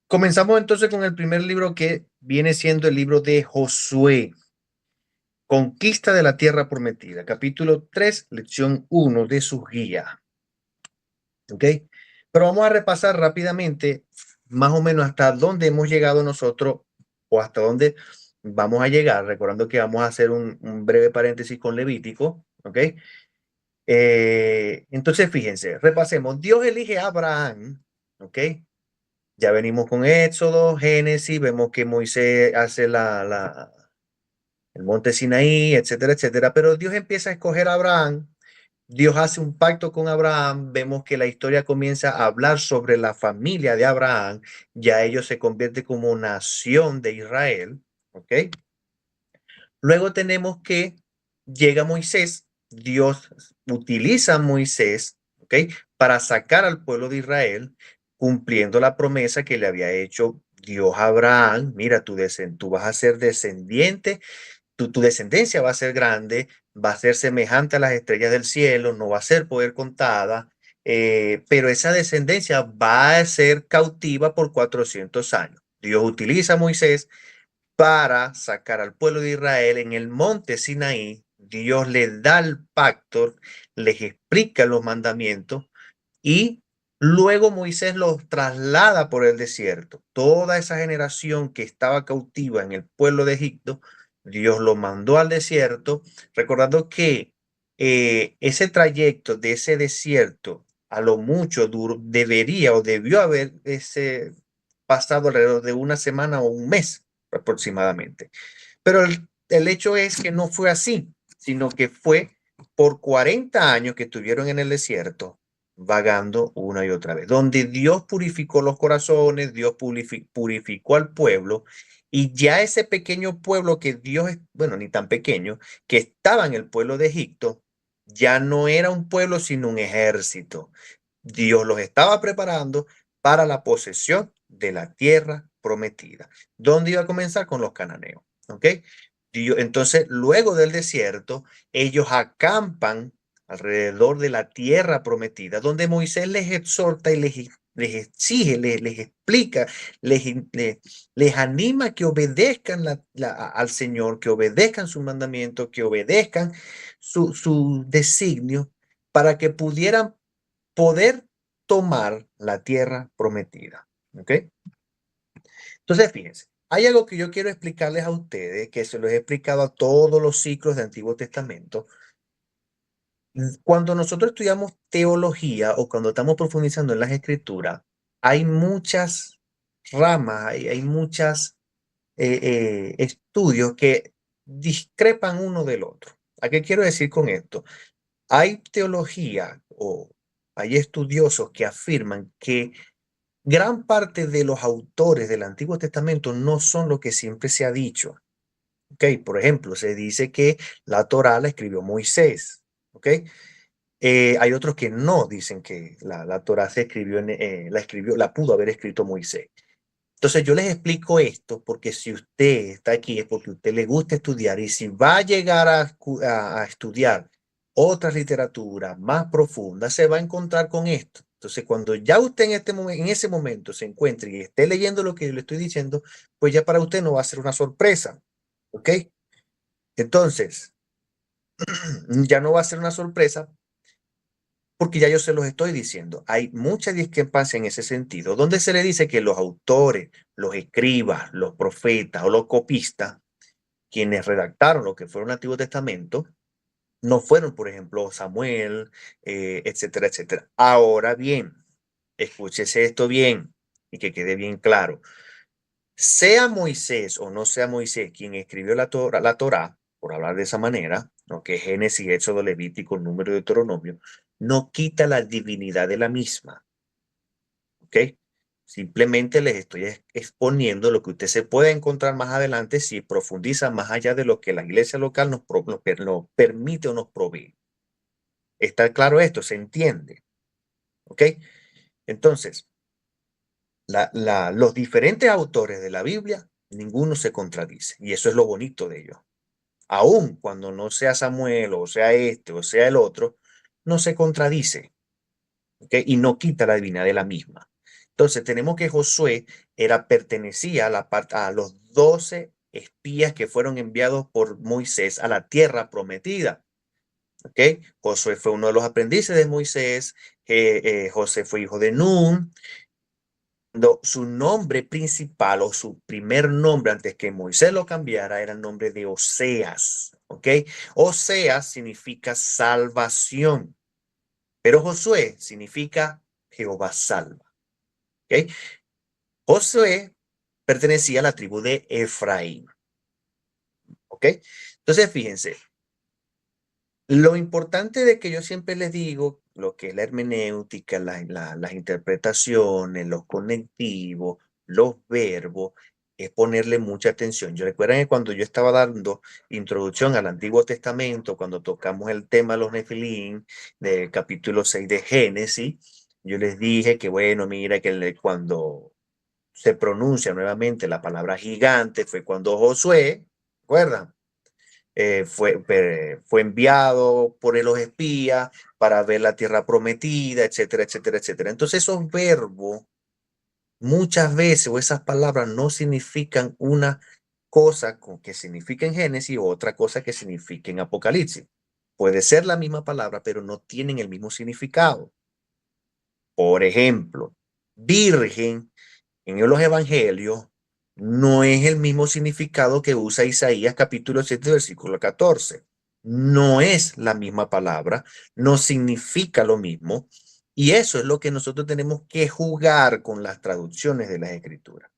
Comenzamos entonces con el primer libro que viene siendo el libro de Josué, Conquista de la Tierra Prometida, capítulo 3, lección 1 de su guía. ¿Ok? Pero vamos a repasar rápidamente más o menos hasta dónde hemos llegado nosotros o hasta dónde vamos a llegar, recordando que vamos a hacer un breve paréntesis con Levítico. ¿Ok? Entonces, fíjense, repasemos. Dios elige a Abraham. ¿Ok? Ya venimos con Éxodo, Génesis, vemos que Moisés hace el monte Sinaí, etcétera, etcétera. Pero Dios empieza a escoger a Abraham, Dios hace un pacto con Abraham, vemos que la historia comienza a hablar sobre la familia de Abraham, ya ellos se convierten como nación de Israel, ¿ok? Luego tenemos que llega Moisés, Dios utiliza a Moisés, ¿ok? Para sacar al pueblo de Israel, cumpliendo la promesa que le había hecho Dios a Abraham. Mira, tú vas a ser descendiente, tu descendencia va a ser grande, va a ser semejante a las estrellas del cielo, no va a ser poder contada, pero esa descendencia va a ser cautiva por 400 años. Dios utiliza a Moisés para sacar al pueblo de Israel en el monte Sinaí. Dios les da el pacto, les explica los mandamientos y luego Moisés los traslada por el desierto. Toda esa generación que estaba cautiva en el pueblo de Egipto, Dios lo mandó al desierto, recordando que ese trayecto de ese desierto a lo mucho debería o debió haber pasado alrededor de una semana o un mes aproximadamente. Pero el hecho es que no fue así, sino que fue por 40 años que estuvieron en el desierto, vagando una y otra vez, donde Dios purificó los corazones, Dios purificó al pueblo, y ya ese pequeño pueblo que Dios, bueno, ni tan pequeño, que estaba en el pueblo de Egipto, ya no era un pueblo, sino un ejército. Dios los estaba preparando para la posesión de la tierra prometida. ¿Dónde iba a comenzar? Con los cananeos. ¿Ok? Entonces, luego del desierto, ellos acampan alrededor de la tierra prometida, donde Moisés les exhorta y les exige, les explica, les anima que obedezcan al Señor, que obedezcan su mandamiento, que obedezcan su designio para que pudieran poder tomar la tierra prometida. ¿Ok? Entonces, fíjense, hay algo que yo quiero explicarles a ustedes, que se lo he explicado a todos los ciclos del Antiguo Testamento. Cuando nosotros estudiamos teología o cuando estamos profundizando en las escrituras, hay muchas ramas, hay muchas estudios que discrepan uno del otro. ¿A qué quiero decir con esto? Hay teología o hay estudiosos que afirman que gran parte de los autores del Antiguo Testamento no son lo que siempre se ha dicho. ¿Ok? Por ejemplo, se dice que la Torá la escribió Moisés. ¿Ok? Hay otros que no dicen que la Torá se escribió, la pudo haber escrito Moisés. Entonces yo les explico esto porque si usted está aquí es porque a usted le gusta estudiar y si va a llegar a estudiar otras literaturas más profundas, se va a encontrar con esto. Entonces cuando ya usted en ese momento se encuentre y esté leyendo lo que yo le estoy diciendo, pues ya para usted no va a ser una sorpresa. ¿Ok? Entonces, ya no va a ser una sorpresa porque ya yo se los estoy diciendo. Hay mucha discrepancia en ese sentido, donde se le dice que los autores, los escribas, los profetas o los copistas, quienes redactaron lo que fue el Antiguo Testamento, no fueron, por ejemplo, Samuel, etcétera, etcétera. Ahora bien, escúchese esto bien y que quede bien claro. Sea Moisés o no sea Moisés quien escribió la Torá, por hablar de esa manera, ¿no? Que Génesis, Éxodo, Levítico, Número de Deuteronomio, no quita la divinidad de la misma. ¿Ok? Simplemente les estoy exponiendo lo que usted se puede encontrar más adelante si profundiza más allá de lo que la iglesia local nos permite o nos provee. ¿Está claro esto? ¿Se entiende? ¿Ok? Entonces, los diferentes autores de la Biblia, ninguno se contradice. Y eso es lo bonito de ellos. Aún cuando no sea Samuel o sea este o sea el otro, no se contradice. ¿Ok? Y no quita la divinidad de la misma. Entonces tenemos que Josué pertenecía a los 12 espías que fueron enviados por Moisés a la tierra prometida. ¿Ok? Josué fue uno de los aprendices de Moisés. José fue hijo de Nun. Su nombre principal o su primer nombre antes que Moisés lo cambiara era el nombre de Oseas. ¿Ok? Oseas significa salvación, pero Josué significa Jehová salva. ¿Ok? Josué pertenecía a la tribu de Efraín. ¿Ok? Entonces, fíjense, lo importante de que yo siempre les digo, lo que es la hermenéutica, las interpretaciones, los conectivos, los verbos, es ponerle mucha atención. Yo recuerdo que cuando yo estaba dando introducción al Antiguo Testamento, cuando tocamos el tema de los Nefilim, del capítulo 6 de Génesis, yo les dije que, bueno, mira, que cuando se pronuncia nuevamente la palabra gigante fue cuando Josué, ¿recuerdan? Fue enviado por los espías para ver la tierra prometida, etcétera, etcétera, etcétera. Entonces esos verbos muchas veces o esas palabras no significan una cosa que significa en Génesis o otra cosa que significa en Apocalipsis. Puede ser la misma palabra, pero no tienen el mismo significado. Por ejemplo, virgen en los evangelios no es el mismo significado que usa Isaías capítulo 7, versículo 14. No es la misma palabra, no significa lo mismo. Y eso es lo que nosotros tenemos que jugar con las traducciones de las escrituras.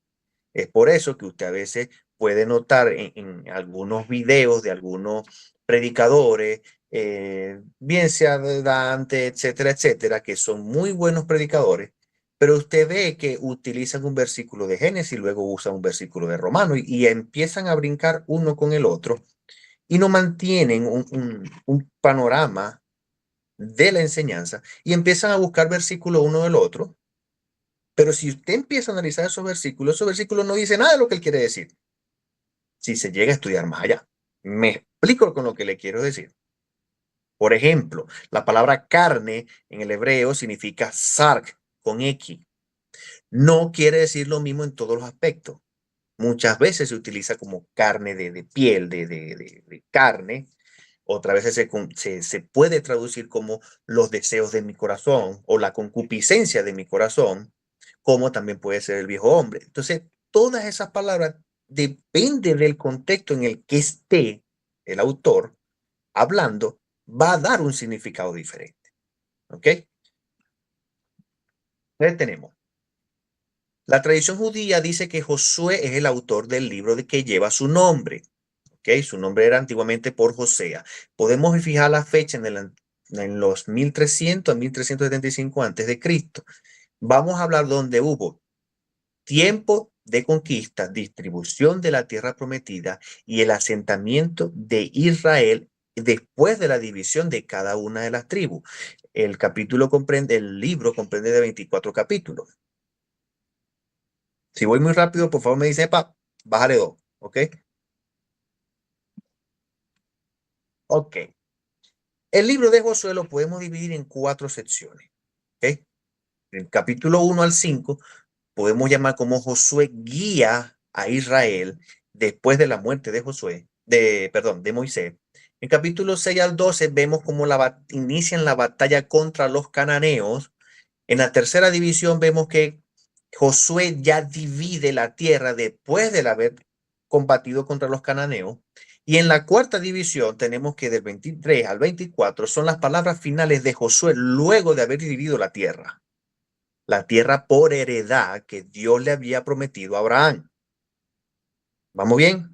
Es por eso que usted a veces puede notar en algunos videos de algunos predicadores, bien sea de Dante, etcétera, etcétera, que son muy buenos predicadores, pero usted ve que utilizan un versículo de Génesis y luego usan un versículo de Romano y empiezan a brincar uno con el otro y no mantienen un panorama de la enseñanza y empiezan a buscar versículo uno del otro. Pero si usted empieza a analizar esos versículos no dicen nada de lo que él quiere decir. Si se llega a estudiar más allá. Me explico con lo que le quiero decir. Por ejemplo, la palabra carne en el hebreo significa sark con X. No quiere decir lo mismo en todos los aspectos. Muchas veces se utiliza como carne de piel, de carne. Otras veces se puede traducir como los deseos de mi corazón o la concupiscencia de mi corazón, como también puede ser el viejo hombre. Entonces, todas esas palabras depende del contexto en el que esté el autor hablando, va a dar un significado diferente. ¿Ok? Entonces tenemos. La tradición judía dice que Josué es el autor del libro de que lleva su nombre. ¿Ok? Su nombre era antiguamente por Josea. Podemos fijar la fecha en los 1300 a 1375 antes de Cristo. Vamos a hablar donde hubo tiempo de conquista, distribución de la tierra prometida y el asentamiento de Israel después de la división de cada una de las tribus. El libro comprende de 24 capítulos. Si voy muy rápido, por favor me dice, bájale dos, ¿ok? Ok. El libro de Josué lo podemos dividir en 4 secciones, ¿ok? El capítulo 1 al 5 podemos llamar como Josué guía a Israel después de la muerte de perdón, de Moisés. En capítulo 6 al 12 vemos cómo inician la batalla contra los cananeos. En la tercera división vemos que Josué ya divide la tierra después de haber combatido contra los cananeos. Y en la cuarta división tenemos que del 23 al 24 son las palabras finales de Josué luego de haber dividido la tierra por heredad que Dios le había prometido a Abraham. ¿Vamos bien?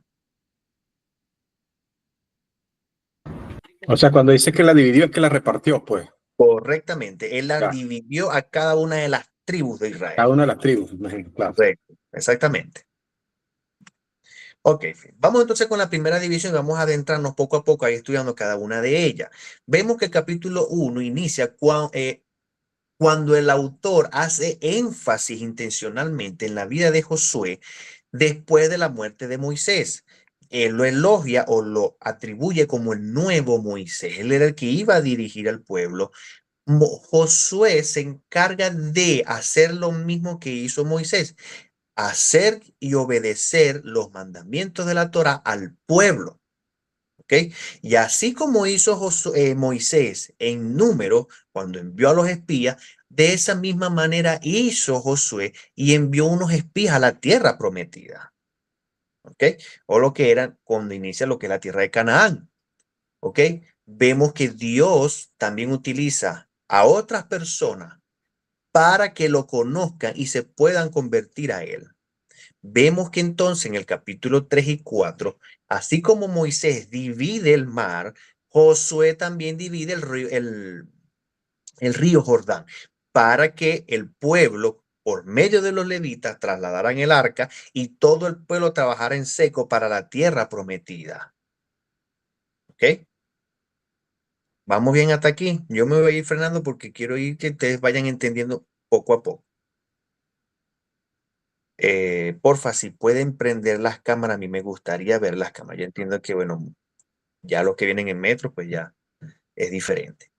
O sea, cuando dice que la dividió es que la repartió, pues, Correctamente. Él la ya, dividió a cada una de las tribus de cada Israel. una de las tribus, imagino, claro. Correcto. Exactamente. Ok, vamos entonces con la primera división y vamos a adentrarnos poco a poco ahí estudiando cada una de ellas. Vemos que el capítulo 1 inicia cuando el autor hace énfasis intencionalmente en la vida de Josué después de la muerte de Moisés. Él lo elogia o lo atribuye como el nuevo Moisés. Él era el que iba a dirigir al pueblo Josué se encarga de hacer lo mismo que hizo Moisés, hacer y obedecer los mandamientos de la Torá al pueblo. ¿Ok? Y así como hizo Moisés en número cuando envió a los espías, de esa misma manera hizo Josué y envió unos espías a la tierra prometida. ¿Ok? O lo que era cuando inicia lo que es la tierra de Canaán. ¿Ok? Vemos que Dios también utiliza a otras personas para que lo conozcan y se puedan convertir a él. Vemos que entonces en el capítulo 3 y 4, así como Moisés divide el mar, Josué también divide el río Jordán para que el pueblo, por medio de los levitas, trasladaran el arca y todo el pueblo trabajara en seco para la tierra prometida. ¿Ok? Vamos bien hasta aquí. Yo me voy a ir frenando porque quiero ir que ustedes vayan entendiendo poco a poco. Porfa, si pueden prender las cámaras, a mí me gustaría ver las cámaras. Yo entiendo que, bueno, ya los que vienen en metro, pues ya es diferente.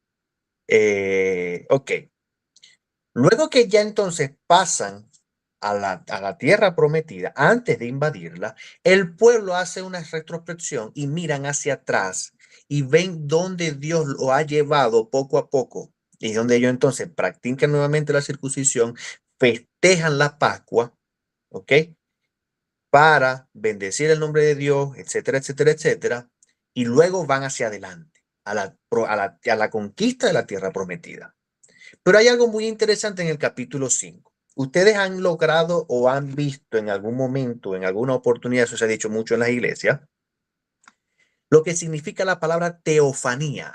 Ok. Luego que ya entonces pasan a la tierra prometida, antes de invadirla, el pueblo hace una retrospección y miran hacia atrás y ven dónde Dios lo ha llevado poco a poco. Y donde ellos entonces practican nuevamente la circuncisión, festejan la Pascua, ¿ok? Para bendecir el nombre de Dios, etcétera, etcétera, etcétera, y luego van hacia adelante a la conquista de la tierra prometida. Pero hay algo muy interesante en el capítulo 5. Ustedes han logrado o han visto en algún momento, en alguna oportunidad, eso se ha dicho mucho en las iglesias, lo que significa la palabra teofanía.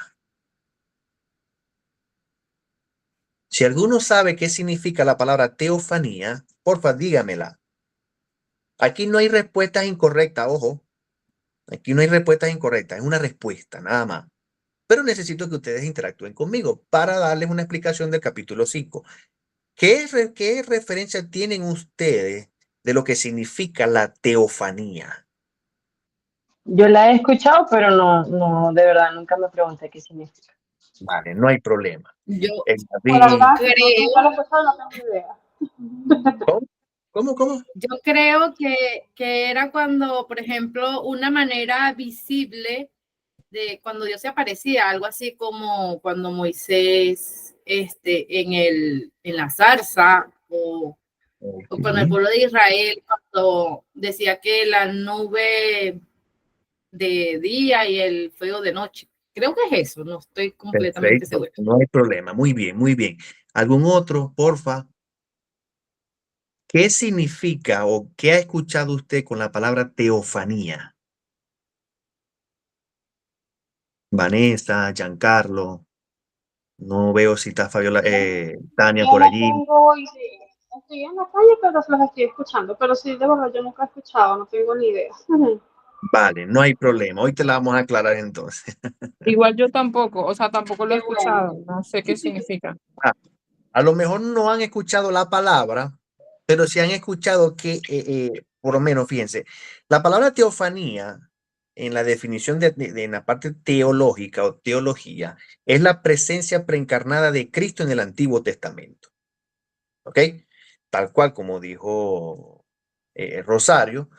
Si alguno sabe qué significa la palabra teofanía, porfa, dígamela. Aquí no hay respuestas incorrectas, ojo. Aquí no hay respuestas incorrectas, es una respuesta, nada más. Pero necesito que ustedes interactúen conmigo para darles una explicación del capítulo 5. ¿Qué referencia tienen ustedes de lo que significa la teofanía? Yo la he escuchado, pero no, de verdad, nunca me pregunté qué significa. Vale, no hay problema. Yo La David, verdad, nunca la he creo, escuchado, no tengo idea. ¿cómo? ¿Cómo? yo creo que era cuando, por ejemplo, una manera visible de cuando Dios se aparecía, algo así como cuando Moisés en la zarza o con el Ok. pueblo de Israel, cuando decía que la nube de día y el fuego de noche. Creo que es eso, no estoy completamente Perfecto, segura. no hay problema. Muy bien, muy bien. ¿Algún otro, porfa? ¿Qué significa o qué ha escuchado usted con la palabra teofanía? Vanessa, Giancarlo, no veo si está Fabiola, Tania Yo por la allí. tengo y sí, estoy en la calle, pero los estoy escuchando. Pero sí, de verdad, yo nunca he escuchado, no tengo ni idea. Vale, no hay problema. Hoy te la vamos a aclarar entonces. Igual yo tampoco, o sea, tampoco lo he Qué bueno. escuchado, no sé qué significa. Ah, a lo mejor no han escuchado la palabra, pero sí han escuchado que, por lo menos, fíjense, la palabra teofanía, en la definición en la parte teológica o teología, es la presencia preencarnada de Cristo en el Antiguo Testamento. ¿Ok? Tal cual como dijo Rosario.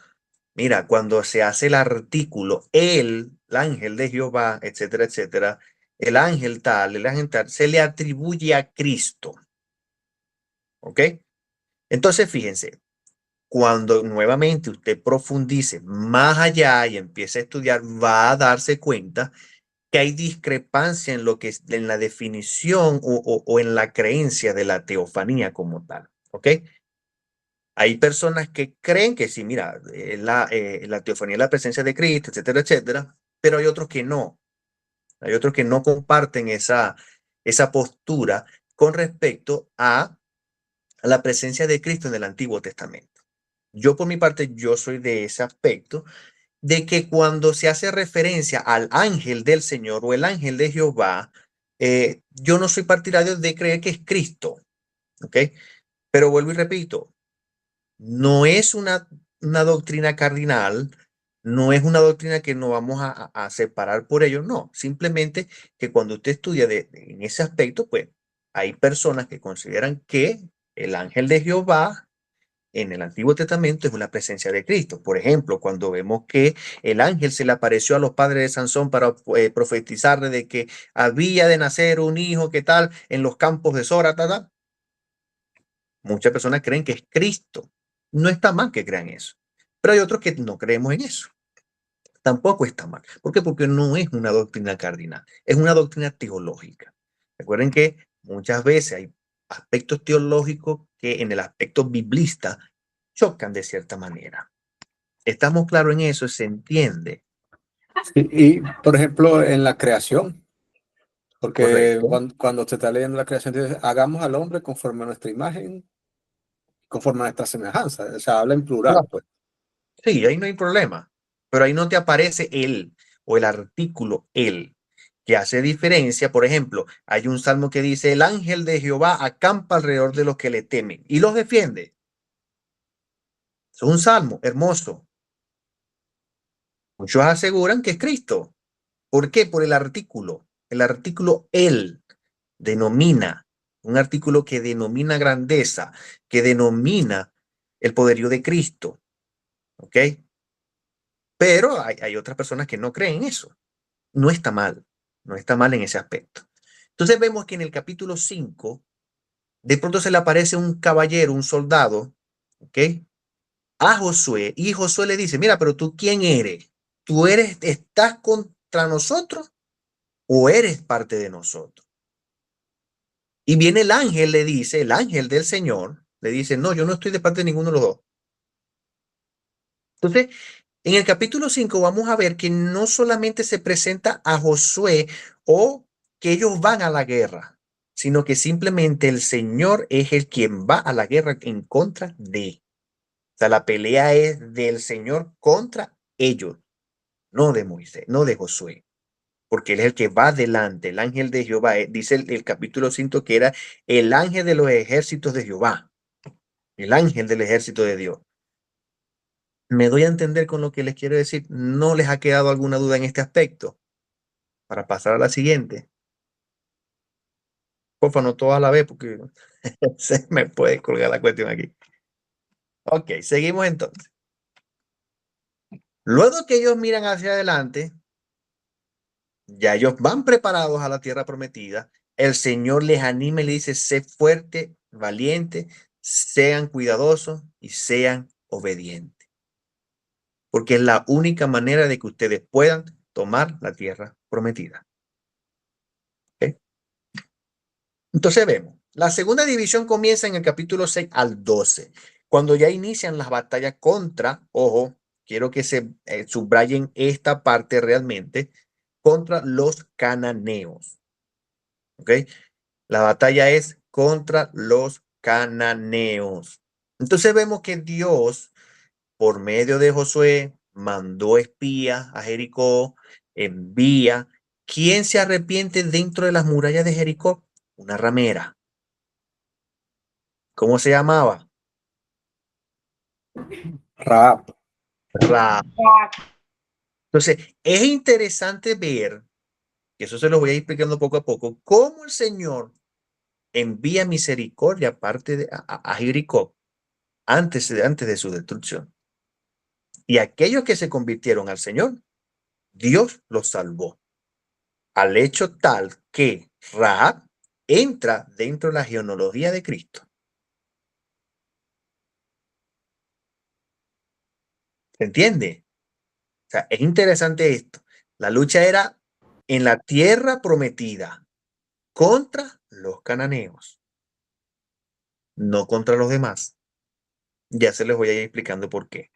Mira, cuando se hace el artículo, el ángel de Jehová, etcétera, etcétera, el ángel tal, se le atribuye a Cristo. ¿Ok? Entonces, fíjense, cuando nuevamente usted profundice más allá y empiece a estudiar, va a darse cuenta que hay discrepancia en lo que es en la definición o en la creencia de la teofanía como tal. ¿Ok? Hay personas que creen que sí, mira, la teofanía es la presencia de Cristo, etcétera, etcétera, pero hay otros que no. Hay otros que no comparten esa postura con respecto a la presencia de Cristo en el Antiguo Testamento. Yo por mi parte, yo soy de ese aspecto, de que cuando se hace referencia al ángel del Señor o el ángel de Jehová, yo no soy partidario de creer que es Cristo, ¿ok? Pero vuelvo y repito, no es una doctrina cardinal, no es una doctrina que nos vamos a separar por ello, no, simplemente que cuando usted estudia en ese aspecto, pues hay personas que consideran que el ángel de Jehová en el Antiguo Testamento es una presencia de Cristo. Por ejemplo, cuando vemos que el ángel se le apareció a los padres de Sansón para profetizarle de que había de nacer un hijo, que tal, en los campos de Sora, tal. Muchas personas creen que es Cristo. No está mal que crean eso. Pero hay otros que no creemos en eso. Tampoco está mal. ¿Por qué? Porque no es una doctrina cardinal, es una doctrina teológica. Recuerden que muchas veces hay aspectos teológicos que en el aspecto biblista chocan de cierta manera. ¿Estamos claros en eso? ¿Se entiende? Por ejemplo, en la creación, porque Correcto. cuando se está leyendo la creación, dice, hagamos al hombre conforme a nuestra imagen, conforme a nuestra semejanza. O sea, habla en plural, pues. Sí, ahí no hay problema. Pero ahí no te aparece él o el artículo él, que hace diferencia. Por ejemplo, hay un salmo que dice, el ángel de Jehová acampa alrededor de los que le temen y los defiende. Es un salmo hermoso. Muchos aseguran que es Cristo. ¿Por qué? Por el artículo. El artículo él denomina, un artículo que denomina grandeza, que denomina el poderío de Cristo. ¿Ok? Pero hay otras personas que no creen eso. No está mal. No está mal en ese aspecto. Entonces vemos que en el capítulo 5, de pronto se le aparece un caballero, un soldado, ¿ok? A Josué, y Josué le dice, mira, pero tú ¿quién eres? ¿Tú estás contra nosotros o eres parte de nosotros? Y viene el ángel, le dice, el ángel del Señor, le dice, no, yo no estoy de parte de ninguno de los dos. Entonces, en el capítulo 5 vamos a ver que no solamente se presenta a Josué o que ellos van a la guerra, sino que simplemente el Señor es el quien va a la guerra en contra de. O sea, la pelea es del Señor contra ellos, no de Moisés, no de Josué, porque él es el que va adelante. El ángel de Jehová, dice el capítulo 5 que era el ángel de los ejércitos de Jehová, el ángel del ejército de Dios. ¿Me doy a entender con lo que les quiero decir? ¿No les ha quedado alguna duda en este aspecto? Para pasar a la siguiente. Porfa, no todas a la vez porque se me puede colgar la cuestión aquí. Ok, seguimos entonces. Luego que ellos miran hacia adelante, ya ellos van preparados a la tierra prometida. El Señor les anima y les dice, sé fuerte, valiente, sean cuidadosos y sean obedientes. Porque es la única manera de que ustedes puedan tomar la tierra prometida. ¿Okay? Entonces vemos, la segunda división comienza en el capítulo 6 al 12, cuando ya inician las batallas contra, ojo, quiero que se subrayen esta parte realmente, contra los cananeos. ¿Ok? La batalla es contra los cananeos. Entonces vemos que Dios, por medio de Josué, mandó espías a Jericó, envía. ¿Quién se arrepiente dentro de las murallas de Jericó? Una ramera. ¿Cómo se llamaba? Raab. Ra. Entonces, es interesante ver, que eso se lo voy a ir explicando poco a poco, cómo el Señor envía misericordia aparte de, a Jericó antes de su destrucción. Y aquellos que se convirtieron al Señor, Dios los salvó. Al hecho tal que Rahab entra dentro de la genealogía de Cristo. ¿Se entiende? O sea, es interesante esto. La lucha era en la tierra prometida contra los cananeos, no contra los demás. Ya se les voy a ir explicando por qué.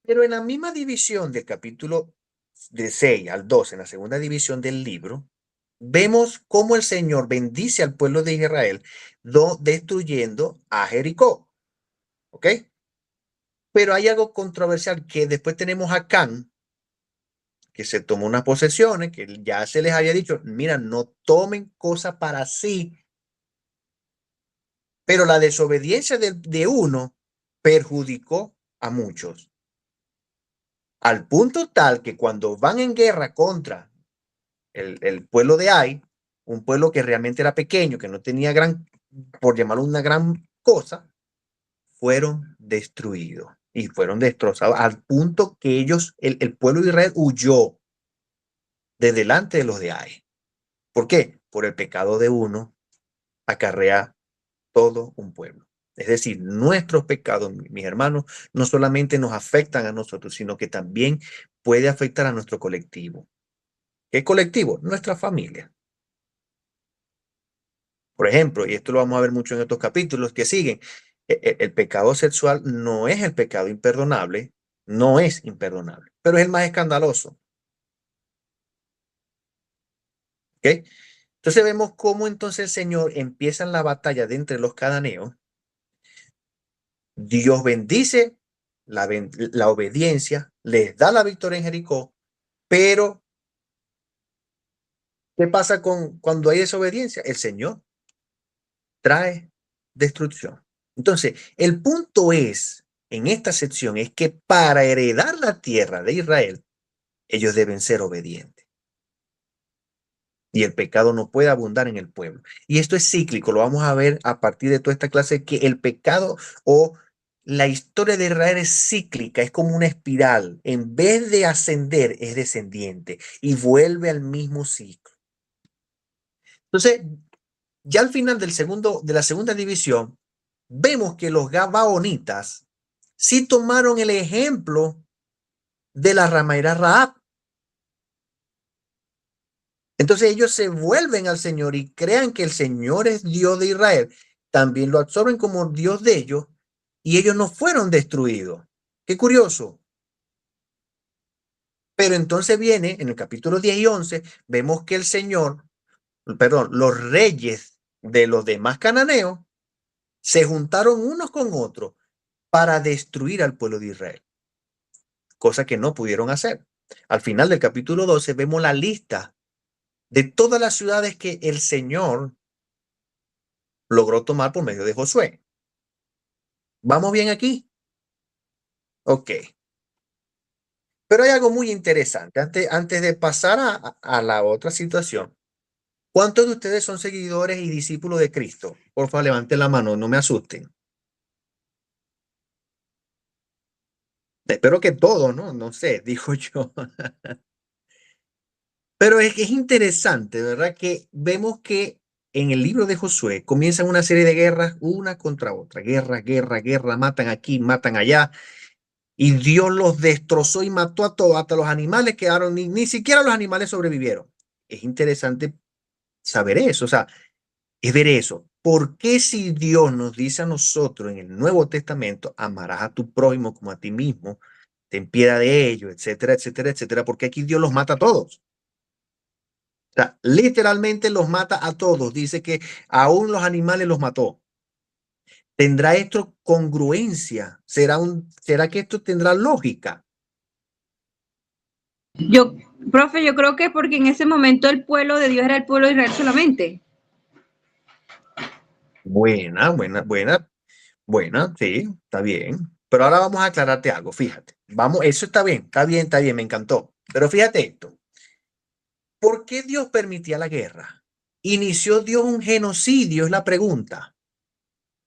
Pero en la misma división del capítulo de 6 al 12, en la segunda división del libro, vemos cómo el Señor bendice al pueblo de Israel destruyendo a Jericó. ¿Ok? Pero hay algo controversial que después tenemos a Can, que se tomó unas posesiones, que ya se les había dicho, mira, no tomen cosas para sí, pero la desobediencia de uno perjudicó a muchos. Al punto tal que cuando van en guerra contra el pueblo de Ai, un pueblo que realmente era pequeño, que no tenía por llamarlo una gran cosa, fueron destruidos y fueron destrozados al punto que el pueblo de Israel huyó de delante de los de Ai. ¿Por qué? Por el pecado de uno acarrea todo un pueblo. Es decir, nuestros pecados, mis hermanos, no solamente nos afectan a nosotros, sino que también puede afectar a nuestro colectivo. ¿Qué colectivo? Nuestra familia. Por ejemplo, y esto lo vamos a ver mucho en estos capítulos que siguen, el pecado sexual no es el pecado imperdonable, no es imperdonable, pero es el más escandaloso. ¿Ok? Entonces vemos cómo entonces el Señor empieza la batalla de entre los cananeos. Dios bendice la obediencia, les da la victoria en Jericó, pero ¿qué pasa cuando hay desobediencia? El Señor trae destrucción. Entonces, el punto en esta sección es que para heredar la tierra de Israel, ellos deben ser obedientes. Y el pecado no puede abundar en el pueblo. Y esto es cíclico, lo vamos a ver a partir de toda esta clase, que el pecado o la historia de Israel es cíclica, es como una espiral. En vez de ascender, es descendiente y vuelve al mismo ciclo. Entonces, ya al final de la segunda división, vemos que los gabaonitas sí tomaron el ejemplo de la ramera Rahab. Entonces ellos se vuelven al Señor y crean que el Señor es Dios de Israel. También lo absorben como Dios de ellos y ellos no fueron destruidos. Qué curioso. Pero entonces viene en el capítulo 10 y 11, vemos que los reyes de los demás cananeos se juntaron unos con otros para destruir al pueblo de Israel, cosa que no pudieron hacer. Al final del capítulo 12 vemos la lista de todas las ciudades que el Señor logró tomar por medio de Josué. ¿Vamos bien aquí? Ok. Pero hay algo muy interesante. Antes de pasar a la otra situación, ¿cuántos de ustedes son seguidores y discípulos de Cristo? Por favor, levanten la mano, no me asusten. Espero que todos, ¿no? No sé, dijo yo. Pero es que es interesante, ¿verdad? Que vemos que en el libro de Josué comienzan una serie de guerras, una contra otra. Guerra, matan aquí, matan allá. Y Dios los destrozó y mató a todos, hasta los animales quedaron, ni siquiera los animales sobrevivieron. Es interesante saber eso, o sea, es ver eso. ¿Por qué si Dios nos dice a nosotros en el Nuevo Testamento, amarás a tu prójimo como a ti mismo, ten piedad de ellos, etcétera, etcétera, etcétera? Porque aquí Dios los mata a todos. O sea, literalmente los mata a todos. Dice que aún los animales los mató. ¿Tendrá esto congruencia? ¿Será que esto tendrá lógica? Profe, yo creo que porque en ese momento el pueblo de Dios era el pueblo de Israel solamente. Buena, sí, está bien. Pero ahora vamos a aclararte algo, fíjate. Eso está bien, me encantó. Pero fíjate esto. ¿Por qué Dios permitía la guerra? ¿Inició Dios un genocidio? Es la pregunta.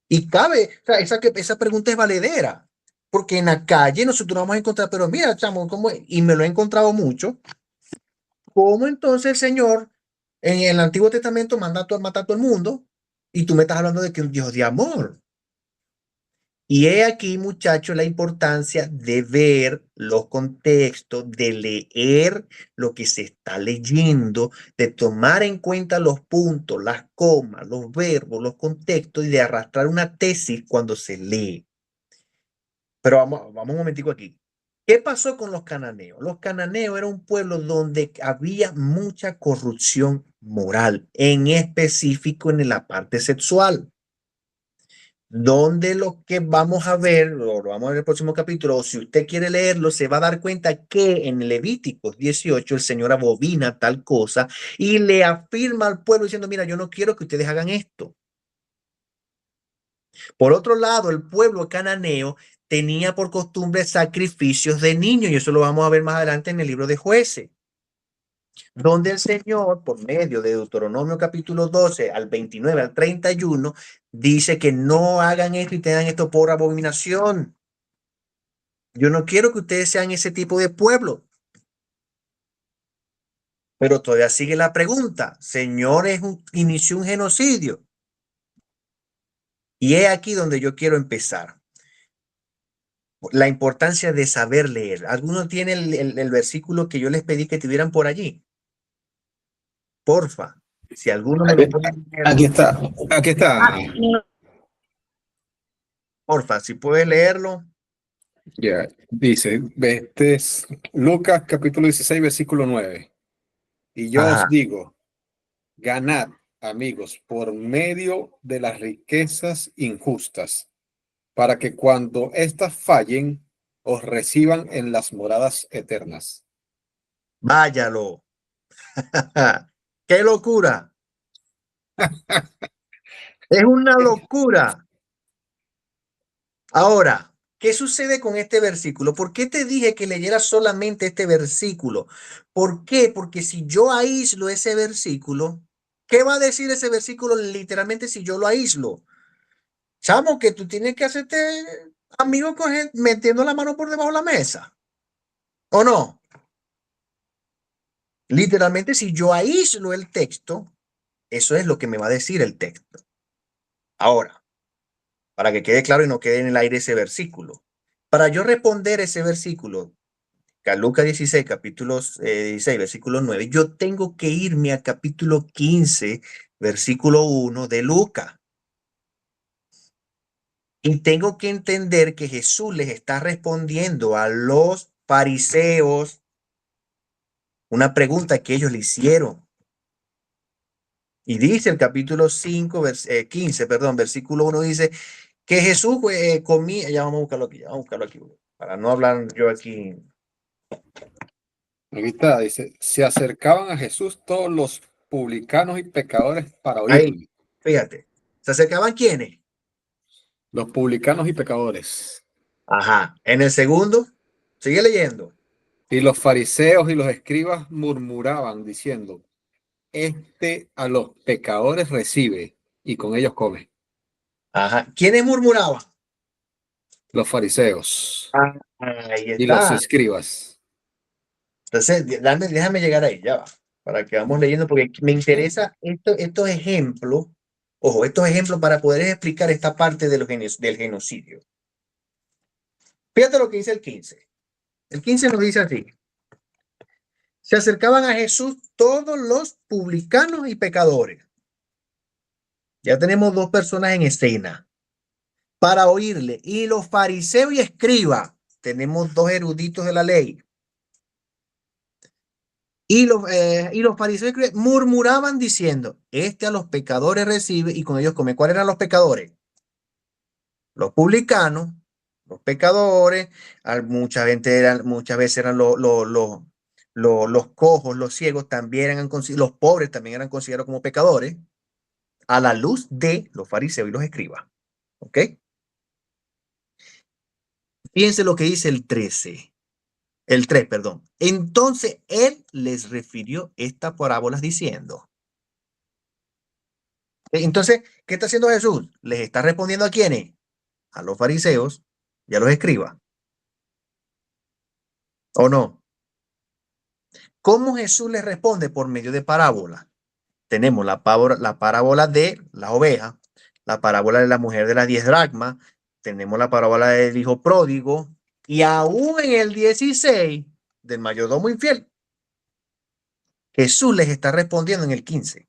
Y cabe, o sea, esa pregunta es valedera. Porque en la calle nosotros vamos a encontrar, pero mira, chamo, y me lo he encontrado mucho, ¿cómo entonces el Señor en el Antiguo Testamento manda a matar a todo el mundo? Y tú me estás hablando de que un Dios de amor. Y he aquí, muchachos, la importancia de ver los contextos, de leer lo que se está leyendo, de tomar en cuenta los puntos, las comas, los verbos, los contextos y de arrastrar una tesis cuando se lee. Pero vamos un momentico aquí. ¿Qué pasó con los cananeos? Los cananeos era un pueblo donde había mucha corrupción moral, en específico en la parte sexual. Donde lo que vamos a ver, lo vamos a ver en el próximo capítulo, o si usted quiere leerlo, se va a dar cuenta que en Levíticos 18 el Señor abomina tal cosa y le afirma al pueblo diciendo, mira, yo no quiero que ustedes hagan esto. Por otro lado, el pueblo cananeo tenía por costumbre sacrificios de niños, y eso lo vamos a ver más adelante en el libro de Jueces. donde el Señor, por medio de Deuteronomio capítulo 12 al 29 al 31, dice que no hagan esto y tengan esto por abominación. Yo no quiero que ustedes sean ese tipo de pueblo. Pero todavía sigue la pregunta. Señor, inició un genocidio. Y es aquí donde yo quiero empezar. La importancia de saber leer. ¿Alguno tiene el versículo que yo les pedí que tuvieran por allí? Porfa. Si alguno me lo puede leer, Aquí está, aquí está. porfa, si puede leerlo. Ya, dice, este es Lucas capítulo 16, versículo 9. Y yo Ajá. os digo, ganad, amigos, por medio de las riquezas injustas, para que cuando éstas fallen, os reciban en las moradas eternas. Váyalo. ¡Qué locura! Es una locura. Ahora, ¿qué sucede con este versículo? ¿Por qué te dije que leyeras solamente este versículo? ¿Por qué? Porque si yo aíslo ese versículo, ¿qué va a decir ese versículo literalmente si yo lo aíslo? Chamo, que tú tienes que hacerte amigo con metiendo la mano por debajo de la mesa. ¿O no? Literalmente, si yo aíslo el texto, eso es lo que me va a decir el texto. Ahora, para que quede claro y no quede en el aire ese versículo. Para yo responder ese versículo, Lucas 16, capítulo 16, versículo 9, yo tengo que irme a capítulo 15, versículo 1 de Lucas. Y tengo que entender que Jesús les está respondiendo a los fariseos una pregunta que ellos le hicieron. Y dice el capítulo 5, 15, perdón, versículo 1 dice que Jesús comía, ya vamos a buscarlo aquí, para no hablar yo aquí. Aquí está, dice, se acercaban a Jesús todos los publicanos y pecadores para Ahí, oírle. fíjate, ¿se acercaban quiénes? Los publicanos y pecadores. Ajá, en el segundo, sigue leyendo. Y los fariseos y los escribas murmuraban diciendo, este a los pecadores recibe y con ellos come. Ajá, ¿quiénes murmuraban? Los fariseos Ahí y los está. escribas. Entonces, déjame llegar ahí, ya va, para que vamos leyendo, porque me interesa estos ejemplos, ojo, estos ejemplos para poder explicar esta parte de del genocidio. Fíjate lo que dice el 15. El 15 nos dice así. Se acercaban a Jesús todos los publicanos y pecadores. Ya tenemos dos personas en escena para oírle. Y los fariseos y escribas, tenemos dos eruditos de la ley. Y los fariseos murmuraban diciendo, este a los pecadores recibe y con ellos come. ¿Cuáles eran los pecadores? Los publicanos, los pecadores, muchas veces eran los cojos, los ciegos, también eran los pobres también eran considerados como pecadores a la luz de los fariseos y los escribas. ¿Ok? Fíjense lo que dice el 13. El 3, perdón. Entonces él les refirió estas parábolas diciendo. Entonces, ¿qué está haciendo Jesús? Les está respondiendo a quiénes? A los fariseos y a los escribas. ¿O no? ¿Cómo Jesús les responde? Por medio de parábolas. Tenemos la parábola de la oveja, la parábola de la mujer de las 10 dracmas, tenemos la parábola del hijo pródigo y aún en el 16 del mayordomo infiel. Jesús les está respondiendo en el 15.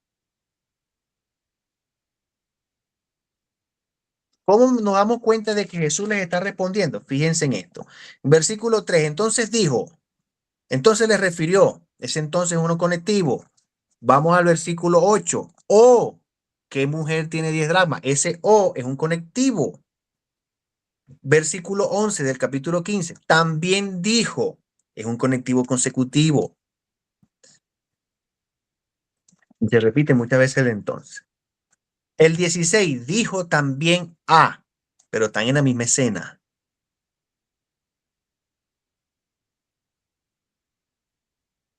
¿Cómo nos damos cuenta de que Jesús les está respondiendo? Fíjense en esto. Versículo 3, entonces dijo, entonces les refirió, ese entonces uno conectivo. Vamos al versículo 8. Oh, ¿qué mujer tiene 10 dracmas? Ese O es un conectivo. Versículo 11 del capítulo 15. También dijo, es un conectivo consecutivo. Se repite muchas veces el entonces. El 16 dijo también a, pero están en la misma escena.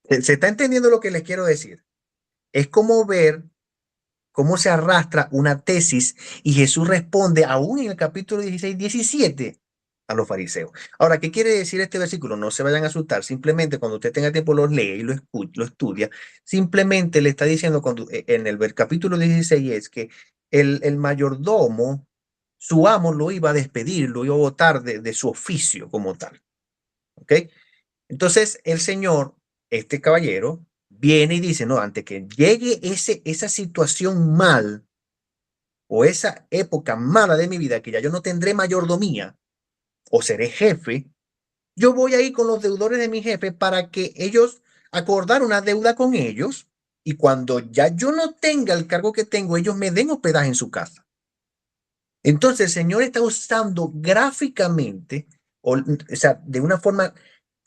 ¿Se está entendiendo lo que les quiero decir? Es como ver cómo se arrastra una tesis y Jesús responde aún en el capítulo 16, 17 a los fariseos. Ahora, ¿qué quiere decir este versículo? No se vayan a asustar, simplemente cuando usted tenga tiempo lo lee y lo estudia, simplemente le está diciendo en el capítulo 16 es que el mayordomo, su amo lo iba a despedir, lo iba a botar de su oficio como tal. ¿Ok? Entonces el Señor, este caballero, viene y dice, no, antes que llegue esa situación mal o esa época mala de mi vida, que ya yo no tendré mayordomía o seré jefe, yo voy a ir con los deudores de mi jefe para que ellos acordar una deuda con ellos y cuando ya yo no tenga el cargo que tengo, ellos me den hospedaje en su casa. Entonces el Señor está usando gráficamente, o sea, de una forma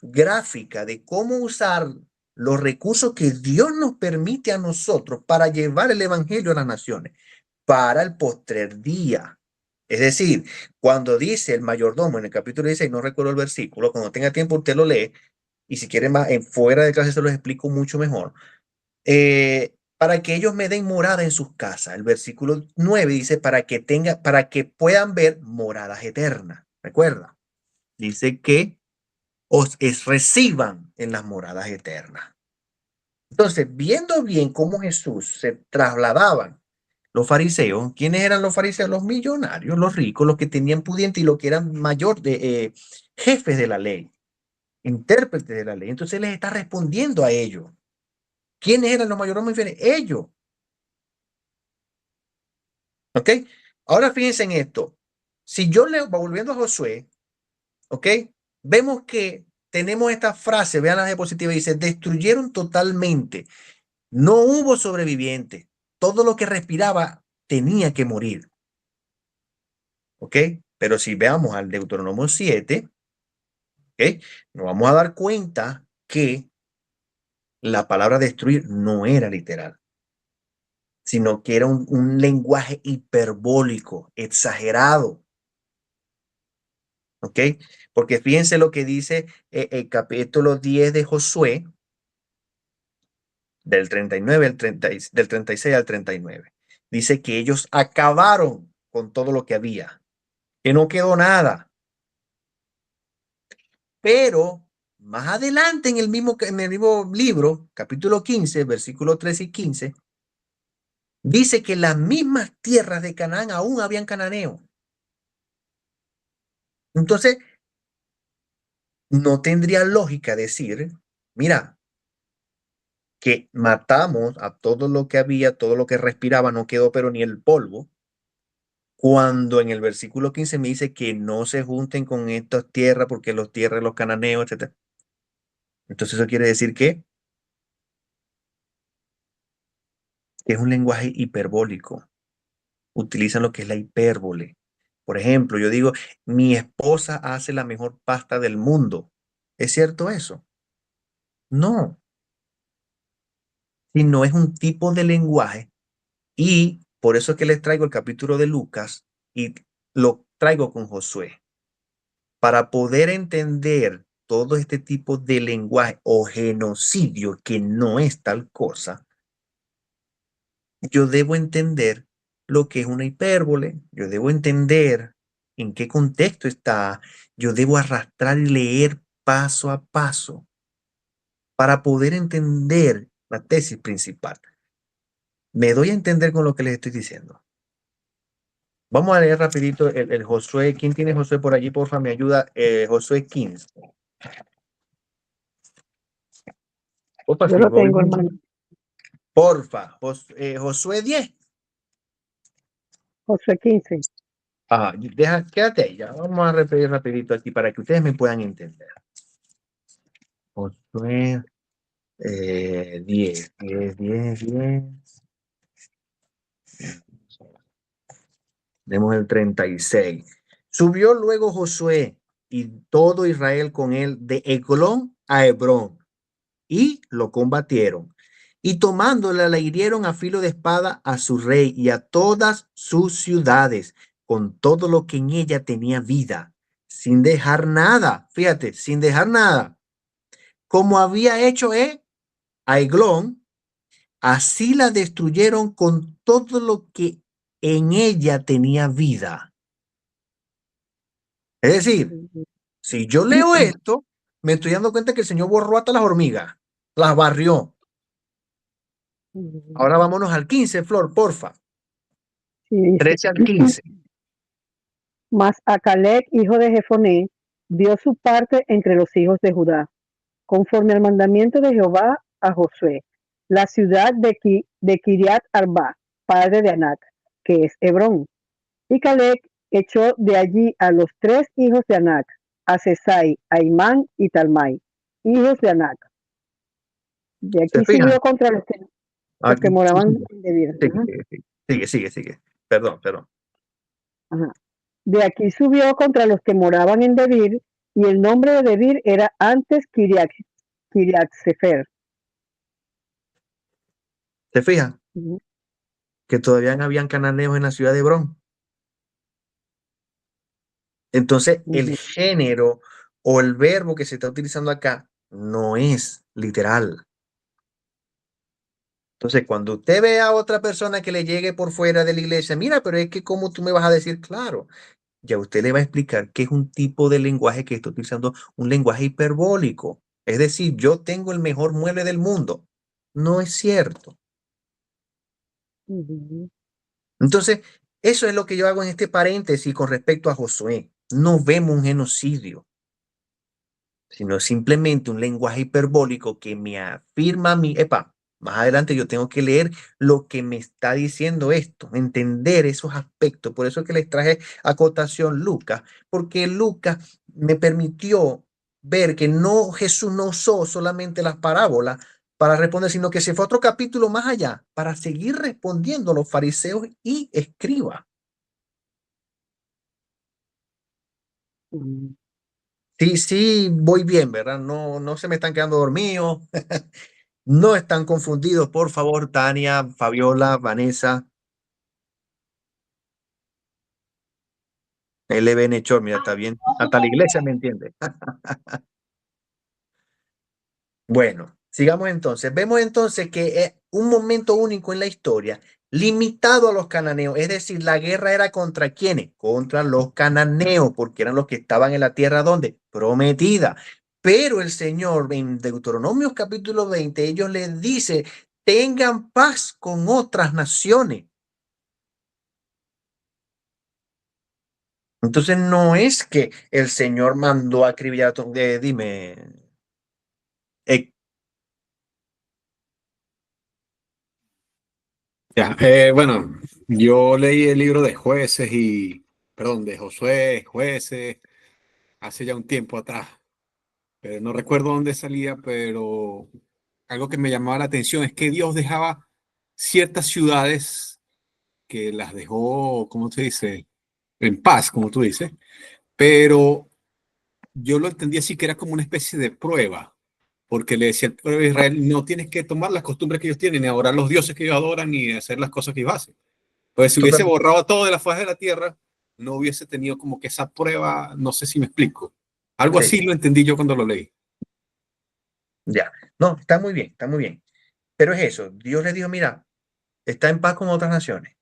gráfica de cómo usar los recursos que Dios nos permite a nosotros para llevar el evangelio a las naciones para el postrer día. Es decir, cuando dice el mayordomo en el capítulo 16, no recuerdo el versículo, cuando tenga tiempo usted lo lee y si quiere más en fuera de clase se lo explico mucho mejor. Para que ellos me den morada en sus casas. El versículo 9 dice para que puedan ver moradas eternas. Recuerda, dice que reciban en las moradas eternas. Entonces, viendo bien cómo Jesús se trasladaban los fariseos, ¿quiénes eran los fariseos? Los millonarios, los ricos, los que tenían pudiente y los que eran jefes de la ley, intérpretes de la ley. Entonces les está respondiendo a ellos. ¿Quiénes eran los mayordomos infieles? Ellos. ¿Ok? Ahora fíjense en esto. Si yo leo, volviendo a Josué, ¿ok? Vemos que tenemos esta frase, vean la diapositiva, dice, destruyeron totalmente. No hubo sobrevivientes. Todo lo que respiraba tenía que morir. ¿Ok? Pero si veamos al Deuteronomio 7, ¿ok? Nos vamos a dar cuenta que la palabra destruir no era literal, sino que era un lenguaje hiperbólico, exagerado. ¿Ok? Porque fíjense lo que dice el capítulo 10 de Josué, del 39 al 30, del 36 al 39. Dice que ellos acabaron con todo lo que había, que no quedó nada. Pero más adelante en el mismo libro, capítulo 15, versículos 13 y 15, dice que las mismas tierras de Canaán aún habían cananeos. Entonces, no tendría lógica decir, mira, que matamos a todo lo que había, todo lo que respiraba, no quedó pero ni el polvo, cuando en el versículo 15 me dice que no se junten con estas tierras porque los tierras, los cananeos, etc. Entonces eso quiere decir que es un lenguaje hiperbólico. Utilizan lo que es la hipérbole. Por ejemplo, yo digo, mi esposa hace la mejor pasta del mundo. ¿Es cierto eso? No, sino es un tipo de lenguaje y por eso es que les traigo el capítulo de Lucas y lo traigo con Josué para poder entender todo este tipo de lenguaje o genocidio que no es tal cosa. Yo debo entender lo que es una hipérbole, yo debo entender en qué contexto está, yo debo arrastrar y leer paso a paso para poder entender la tesis principal. Me doy a entender con lo que les estoy diciendo. Vamos a leer rapidito el Josué. ¿Quién tiene Josué por allí? Porfa, me ayuda. Josué 15. Opa, Yo sí, lo tengo, hermano. porfa, Josué 10. Josué 15. Quédate ahí, ya. Vamos a repetir rapidito aquí para que ustedes me puedan entender. Josué 10. Tenemos el 36. Subió luego Josué y todo Israel con él de Eglón a Hebrón y lo combatieron. Y tomándola la hirieron a filo de espada a su rey y a todas sus ciudades, con todo lo que en ella tenía vida, sin dejar nada. Fíjate, sin dejar nada. Como había hecho a Eglón, así la destruyeron con todo lo que en ella tenía vida. Es decir, si yo leo esto, me estoy dando cuenta que el Señor borró hasta las hormigas, las barrió. Ahora vámonos al 15, Flor, porfa. Sí, dice, 13 al 15. mas a Caleb, hijo de Jefoné, dio su parte entre los hijos de Judá, conforme al mandamiento de Jehová a Josué, la ciudad de Kiriat Arba, padre de Anac, que es Hebrón. Y Caleb echó de allí a los 3 hijos de Anac, a Sesai, a Imán y Talmai, hijos de Anac. De ¿Se aquí fijan? subió contra los que Aquí, moraban en Debir. Perdón. Ajá. De aquí subió contra los que moraban en Debir, y el nombre de Debir era antes Kiriat Sefer. ¿Se fijan? Que todavía no habían cananeos en la ciudad de Hebrón. Entonces, el género o el verbo que se está utilizando acá no es literal. Entonces, cuando usted ve a otra persona que le llegue por fuera de la iglesia, mira, pero es que ¿cómo tú me vas a decir? Claro, ya usted le va a explicar que es un tipo de lenguaje que está utilizando un lenguaje hiperbólico. Es decir, yo tengo el mejor mueble del mundo. No es cierto. Entonces, eso es lo que yo hago en este paréntesis con respecto a Josué. No vemos un genocidio, sino simplemente un lenguaje hiperbólico que me afirma a mí, epa, más adelante yo tengo que leer lo que me está diciendo esto, entender esos aspectos. Por eso es que les traje a cotación Lucas, porque Lucas me permitió ver que no, Jesús no usó solamente las parábolas para responder, sino que se fue a otro capítulo más allá para seguir respondiendo a los fariseos y escribas. Sí, voy bien, ¿verdad? No se me están quedando dormidos. No están confundidos, por favor, Tania, Fabiola, Vanessa. LBN Chor, mira, está bien. Hasta la iglesia me entiende. Bueno, sigamos entonces. Vemos entonces que es un momento único en la historia, limitado a los cananeos. Es decir, la guerra era contra ¿quiénes? Contra los cananeos, porque eran los que estaban en la tierra donde prometida. Pero el Señor en Deuteronomio capítulo 20, ellos les dice, tengan paz con otras naciones. Entonces no es que el Señor mandó a acribillar a todos. Dime. Ya, bueno, yo leí el libro de de Josué, jueces, hace ya un tiempo atrás. No recuerdo dónde salía, pero algo que me llamaba la atención es que Dios dejaba ciertas ciudades que las dejó, ¿cómo se dice? En paz, como tú dices, pero yo lo entendí así que era como una especie de prueba, porque le decía al pueblo de Israel, no tienes que tomar las costumbres que ellos tienen, ni adorar los dioses que ellos adoran, ni hacer las cosas que ellos hacen. Pues si hubiese borrado todo de la faz de la tierra, no hubiese tenido como que esa prueba, no sé si me explico. Algo Sí. así lo entendí yo cuando lo leí. Ya, no, está muy bien, está muy bien. Pero es eso, Dios les dijo, mira, está en paz con otras naciones.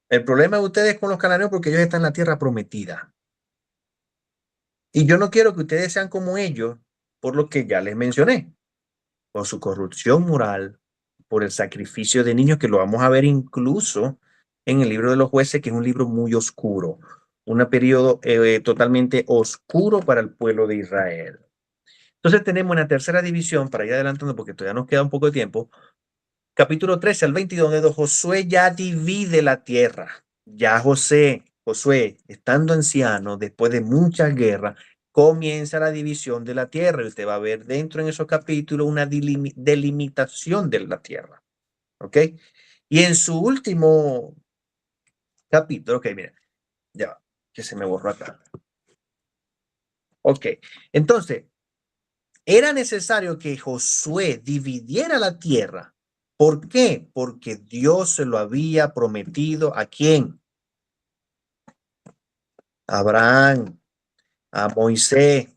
El problema de ustedes con los cananeos porque ellos están en la tierra prometida. Y yo no quiero que ustedes sean como ellos por lo que ya les mencioné, por su corrupción moral, por el sacrificio de niños, que lo vamos a ver incluso en el libro de los jueces, que es un libro muy oscuro, un periodo totalmente oscuro para el pueblo de Israel. Entonces tenemos una tercera división, para ir adelantando porque todavía nos queda un poco de tiempo, capítulo 13 al 22, donde Josué ya divide la tierra. Ya Josué, estando anciano, después de muchas guerras, comienza la división de la tierra. Y usted va a ver dentro en esos capítulos una delimitación de la tierra. ¿Ok? Y en su último capítulo, ok, mira, ya va, que se me borró acá. Ok, entonces, era necesario que Josué dividiera la tierra. ¿Por qué? Porque Dios se lo había prometido ¿a quién? A Abraham, a Moisés.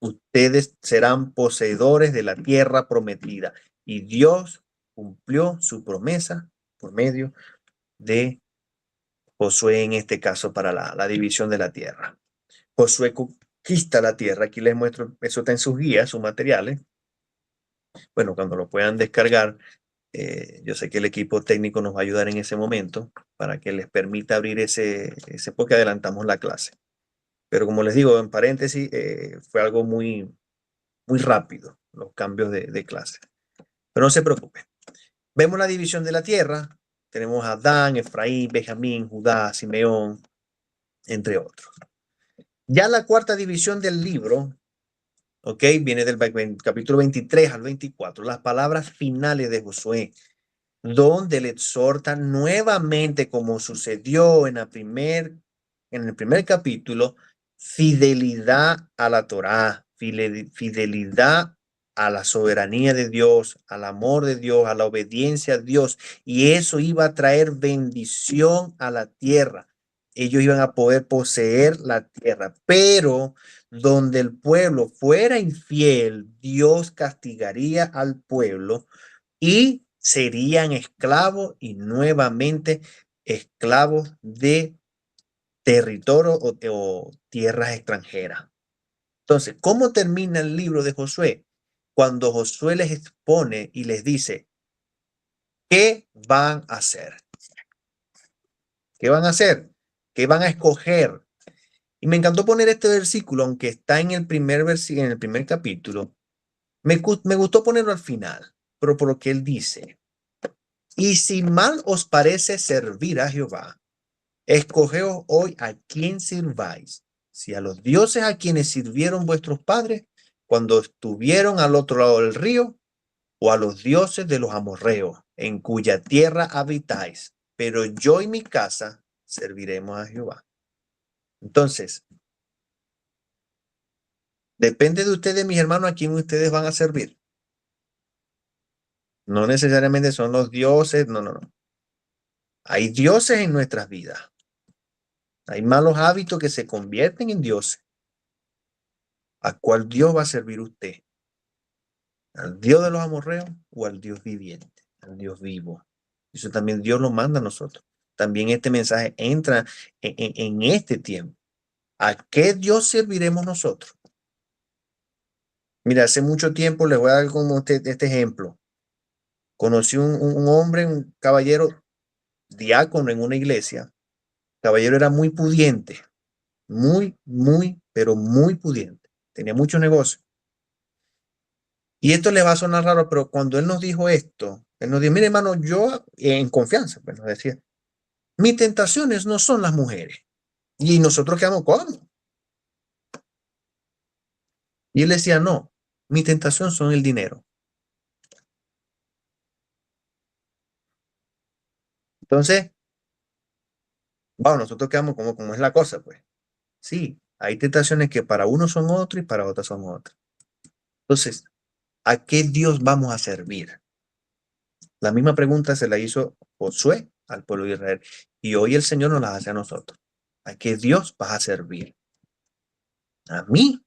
ustedes serán poseedores de la tierra prometida. Y Dios cumplió su promesa por medio de Josué, en este caso, para la división de la tierra. Josué conquista la tierra. Aquí les muestro, eso está en sus guías, sus materiales. Bueno, cuando lo puedan descargar, yo sé que el equipo técnico nos va a ayudar en ese momento para que les permita abrir ese porque adelantamos la clase. Pero como les digo, en paréntesis, fue algo muy, muy rápido, los cambios de clase. Pero no se preocupen. Vemos la división de la tierra. Tenemos a Dan, Efraín, Benjamín, Judá, Simeón, entre otros. Ya la cuarta división del libro, ¿ok? Viene del capítulo 23 al 24, las palabras finales de Josué, donde le exhorta nuevamente, como sucedió en el primer capítulo, fidelidad a la Torá, fidelidad a la soberanía de Dios, al amor de Dios, a la obediencia a Dios, y eso iba a traer bendición a la tierra. Ellos iban a poder poseer la tierra, pero donde el pueblo fuera infiel, Dios castigaría al pueblo y serían esclavos y nuevamente esclavos de territorio o tierras extranjeras. Entonces, ¿cómo termina el libro de Josué? Cuando Josué les expone y les dice, ¿qué van a hacer? ¿Qué van a hacer? ¿Qué van a escoger? Y me encantó poner este versículo, aunque está en el primer versículo, en el primer capítulo. Me gustó ponerlo al final, pero por lo que él dice. Y si mal os parece servir a Jehová, escogeos hoy a quién sirváis, si a los dioses a quienes sirvieron vuestros padres cuando estuvieron al otro lado del río, o a los dioses de los amorreos, en cuya tierra habitáis. Pero yo y mi casa serviremos a Jehová. Entonces, depende de ustedes, mis hermanos, a quién ustedes van a servir. No necesariamente son los dioses, no. Hay dioses en nuestras vidas. Hay malos hábitos que se convierten en dioses. ¿A cuál Dios va a servir usted? ¿Al Dios de los amorreos o al Dios viviente, al Dios vivo? Eso también Dios lo manda a nosotros. También este mensaje entra en este tiempo. ¿A qué Dios serviremos nosotros? Mira, hace mucho tiempo les voy a dar como este ejemplo. Conocí un hombre, un caballero diácono en una iglesia. El caballero era muy pudiente, pero muy pudiente. Tenía mucho negocio. Y esto le va a sonar raro, pero cuando él nos dijo esto, él nos dijo, mire hermano, yo en confianza, pues nos decía, mis tentaciones no son las mujeres. Y nosotros quedamos, ¿cómo? Y él decía, no, mi tentación son el dinero. Entonces, bueno, nosotros quedamos como es la cosa, pues. Sí, hay tentaciones que para unos son otras y para otras son otras. Entonces, ¿a qué Dios vamos a servir? La misma pregunta se la hizo Josué al pueblo de Israel y hoy el Señor nos la hace a nosotros. ¿A qué Dios vas a servir? ¿A mí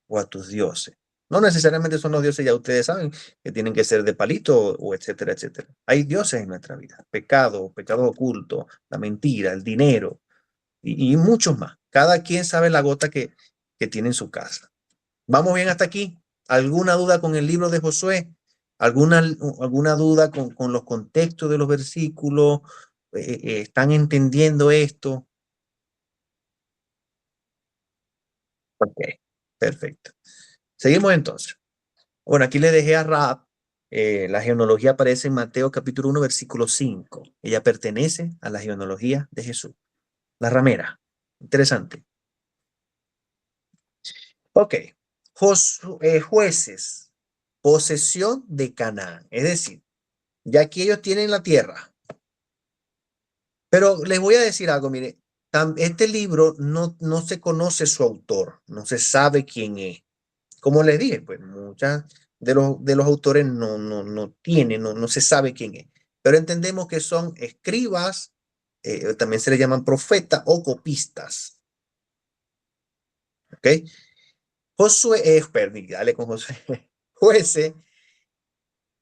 o a tus dioses? No necesariamente son los dioses, ya ustedes saben, que tienen que ser de palito o etcétera, etcétera. Hay dioses en nuestra vida. Pecado oculto, la mentira, el dinero y muchos más. Cada quien sabe la gota que tiene en su casa. ¿Vamos bien hasta aquí? ¿Alguna duda con el libro de Josué? ¿Alguna duda con los contextos de los versículos? ¿Están entendiendo esto? Ok, perfecto. Seguimos entonces. Bueno, aquí le dejé a Rahab. La genealogía aparece en Mateo capítulo 1, versículo 5. Ella pertenece a la genealogía de Jesús. La ramera. Interesante. Ok. Jueces. Posesión de Canaán. Es decir, ya aquí ellos tienen la tierra. Pero les voy a decir algo, mire. Este libro no se conoce su autor. No se sabe quién es. Como les dije, pues muchas de los autores no se sabe quién es. Pero entendemos que son escribas, también se le llaman profetas o copistas. ¿Ok? Josué, perdón, dale con Josué. Jueces,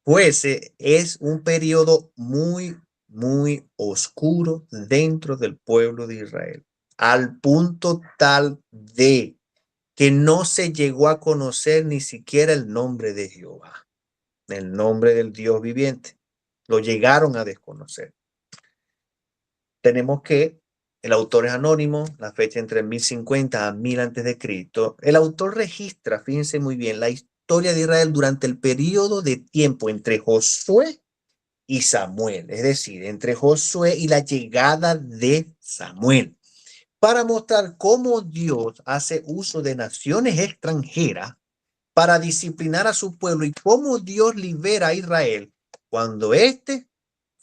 jueces es un periodo muy, muy oscuro dentro del pueblo de Israel, al punto tal de que no se llegó a conocer ni siquiera el nombre de Jehová, el nombre del Dios viviente. Lo llegaron a desconocer. Tenemos que el autor es anónimo, la fecha entre 1050 a 1000 antes de Cristo. El autor registra, fíjense muy bien, la historia de Israel durante el periodo de tiempo entre Josué y Samuel, es decir, entre Josué y la llegada de Samuel, para mostrar cómo Dios hace uso de naciones extranjeras para disciplinar a su pueblo y cómo Dios libera a Israel cuando éste,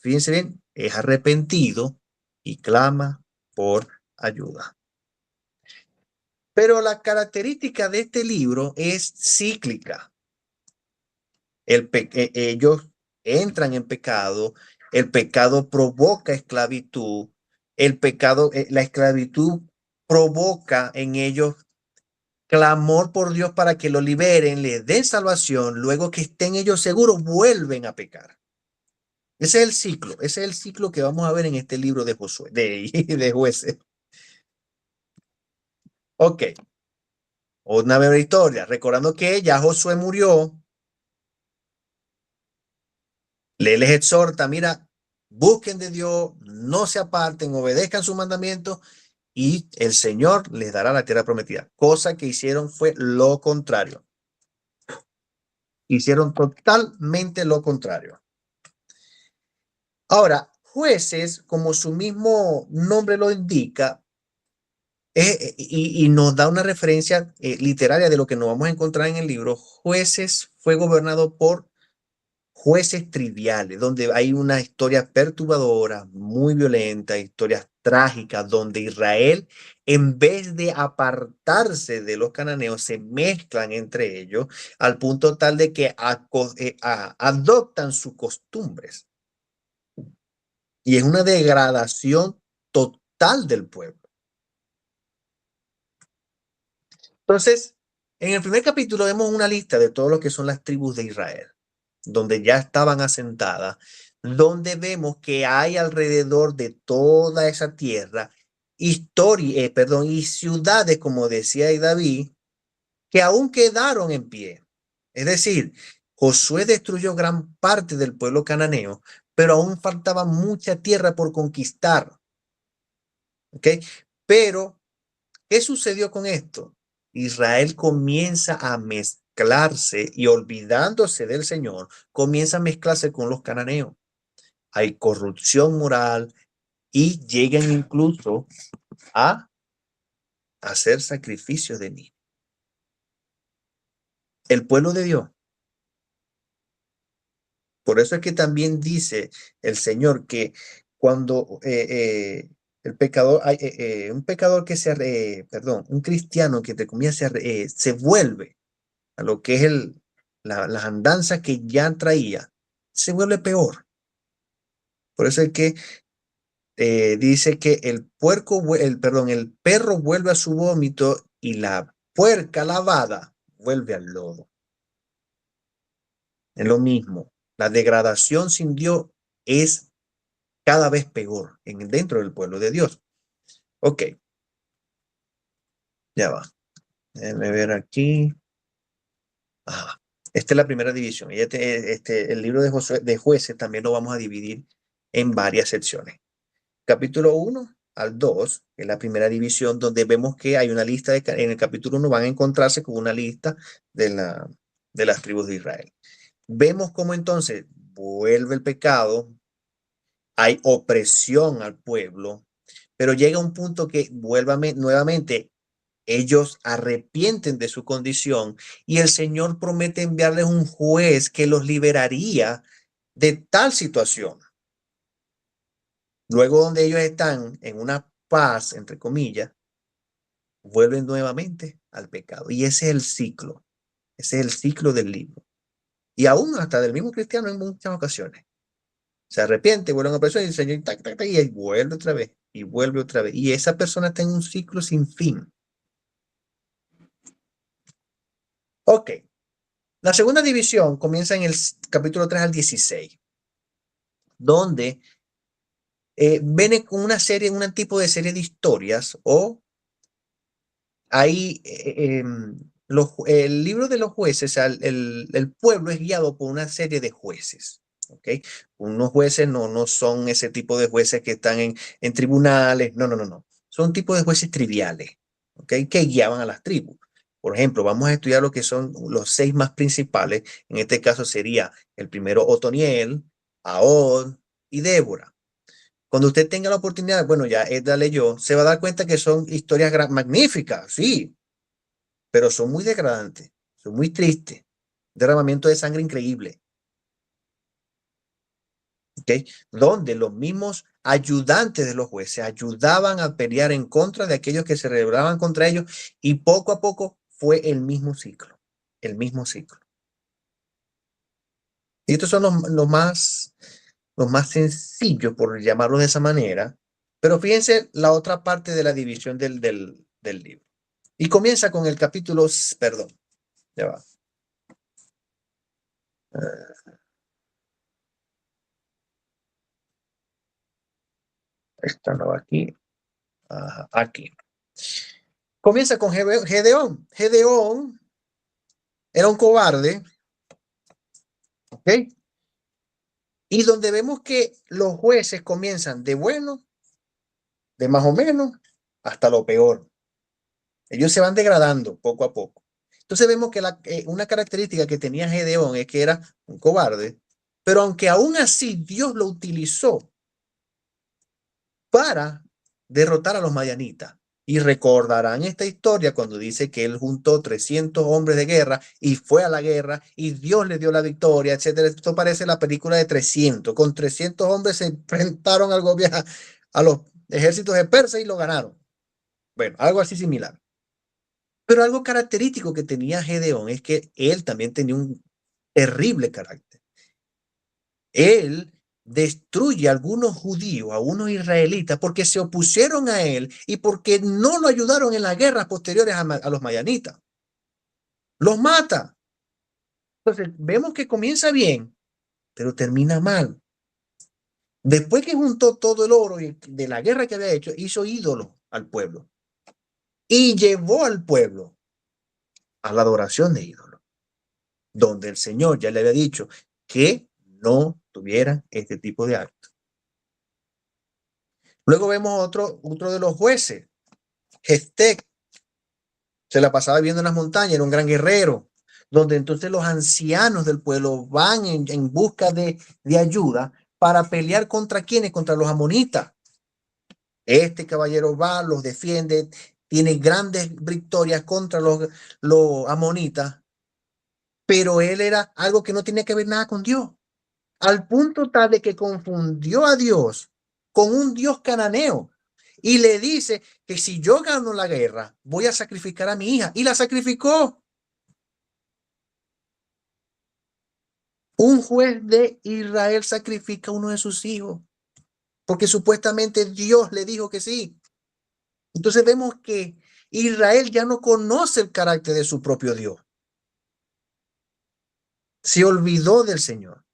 fíjense bien, es arrepentido y clama por ayuda. Pero la característica de este libro es cíclica. Ellos entran en pecado, el pecado provoca esclavitud, la esclavitud provoca en ellos clamor por Dios para que lo liberen, les den salvación, luego que estén ellos seguros, vuelven a pecar. Ese es el ciclo que vamos a ver en este libro de Josué, de Jueces. Ok, una breve historia, recordando que ya Josué murió, les exhorta, mira, busquen de Dios, no se aparten, obedezcan sus mandamientos y el Señor les dará la tierra prometida. Cosa que hicieron fue lo contrario. Hicieron totalmente lo contrario. Ahora, Jueces, como su mismo nombre lo indica, y nos da una referencia literaria de lo que nos vamos a encontrar en el libro, Jueces fue gobernado por jueces triviales, donde hay una historia perturbadora, muy violenta, historias trágicas, donde Israel, en vez de apartarse de los cananeos, se mezclan entre ellos al punto tal de que adoptan sus costumbres. Y es una degradación total del pueblo. Entonces, en el primer capítulo vemos una lista de todo lo que son las tribus de Israel, donde ya estaban asentadas, donde vemos que hay alrededor de toda esa tierra y ciudades, como decía David, que aún quedaron en pie. Es decir, Josué destruyó gran parte del pueblo cananeo, pero aún faltaba mucha tierra por conquistar. ¿Ok? Pero, ¿qué sucedió con esto? Israel comienza a mezclarse y olvidándose del Señor, comienza a mezclarse con los cananeos. Hay corrupción moral y llegan incluso a hacer sacrificios de niños. El pueblo de Dios. Por eso es que también dice el Señor que cuando el pecador, un pecador que un cristiano que entre comillas se vuelve a lo que es las andanzas que ya traía, se vuelve peor. Por eso es que dice que el perro vuelve a su vómito y la puerca lavada vuelve al lodo. Es lo mismo. La degradación sin Dios es cada vez peor dentro del pueblo de Dios. Ok. Ya va. Déjenme ver aquí. Esta es la primera división. Y el libro de Jueces también lo vamos a dividir en varias secciones. Capítulo 1 al 2 es la primera división, donde vemos que hay una lista en el capítulo 1 van a encontrarse con una lista de las tribus de Israel. Vemos cómo entonces vuelve el pecado, hay opresión al pueblo, pero llega un punto que nuevamente ellos arrepienten de su condición y el Señor promete enviarles un juez que los liberaría de tal situación. Luego, donde ellos están en una paz, entre comillas, vuelven nuevamente al pecado. Y ese es el ciclo. Ese es el ciclo del libro. Y aún hasta del mismo cristiano en muchas ocasiones. Se arrepiente, vuelve a una persona y el Señor, y vuelve otra vez, y vuelve otra vez. Y esa persona está en un ciclo sin fin. Ok. La segunda división comienza en el capítulo 3 al 16, donde viene con una serie, un tipo de serie de historias, o hay el libro de los jueces, el pueblo es guiado por una serie de jueces. ¿Ok? Unos jueces no son ese tipo de jueces que están en tribunales, no. Son tipos de jueces triviales, ¿ok? Que guiaban a las tribus. Por ejemplo, vamos a estudiar lo que son los 6 más principales. En este caso sería el primero Otoniel, Ahod y Débora. Cuando usted tenga la oportunidad, bueno, ya Edda leyó, se va a dar cuenta que son historias magníficas, sí, pero son muy degradantes, son muy tristes. Derramamiento de sangre increíble. ¿Ok? Donde los mismos ayudantes de los jueces ayudaban a pelear en contra de aquellos que se rebelaban contra ellos, y poco a poco fue el mismo ciclo, el mismo ciclo. Y estos son los más sencillos, por llamarlos de esa manera, pero fíjense la otra parte de la división del libro. Y comienza con el capítulo, perdón, ya va. Esta no va aquí. Ajá, aquí. Comienza con Gedeón. Gedeón era un cobarde, ¿ok? Y donde vemos que los jueces comienzan de bueno, de más o menos, hasta lo peor. Ellos se van degradando poco a poco. Entonces vemos que una característica que tenía Gedeón es que era un cobarde, pero aunque aún así Dios lo utilizó para derrotar a los madianitas. Y recordarán esta historia cuando dice que él juntó 300 hombres de guerra y fue a la guerra y Dios le dio la victoria, etcétera. Esto parece la película de 300. Con 300 hombres se enfrentaron al gobierno, a los ejércitos de Persia, y lo ganaron. Bueno, algo así similar. Pero algo característico que tenía Gedeón es que él también tenía un terrible carácter. Él destruye a algunos judíos, a unos israelitas, porque se opusieron a él y porque no lo ayudaron en las guerras posteriores a los madianitas. Los mata. Entonces, vemos que comienza bien, pero termina mal. Después que juntó todo el oro de la guerra que había hecho, hizo ídolo al pueblo y llevó al pueblo a la adoración de ídolos, donde el Señor ya le había dicho que no tuvieran este tipo de actos. Luego vemos otro de los jueces, Gestec. Se la pasaba viviendo en las montañas, era un gran guerrero, donde entonces los ancianos del pueblo van en busca de ayuda para pelear contra quienes, contra los amonitas. Este caballero va, los defiende, tiene grandes victorias contra los amonitas, pero él era algo que no tenía que ver nada con Dios, al punto tal de que confundió a Dios con un Dios cananeo. Y le dice que si yo gano la guerra, voy a sacrificar a mi hija. Y la sacrificó. Un juez de Israel sacrifica a uno de sus hijos, porque supuestamente Dios le dijo que sí. Entonces vemos que Israel ya no conoce el carácter de su propio Dios. Se olvidó del Señor.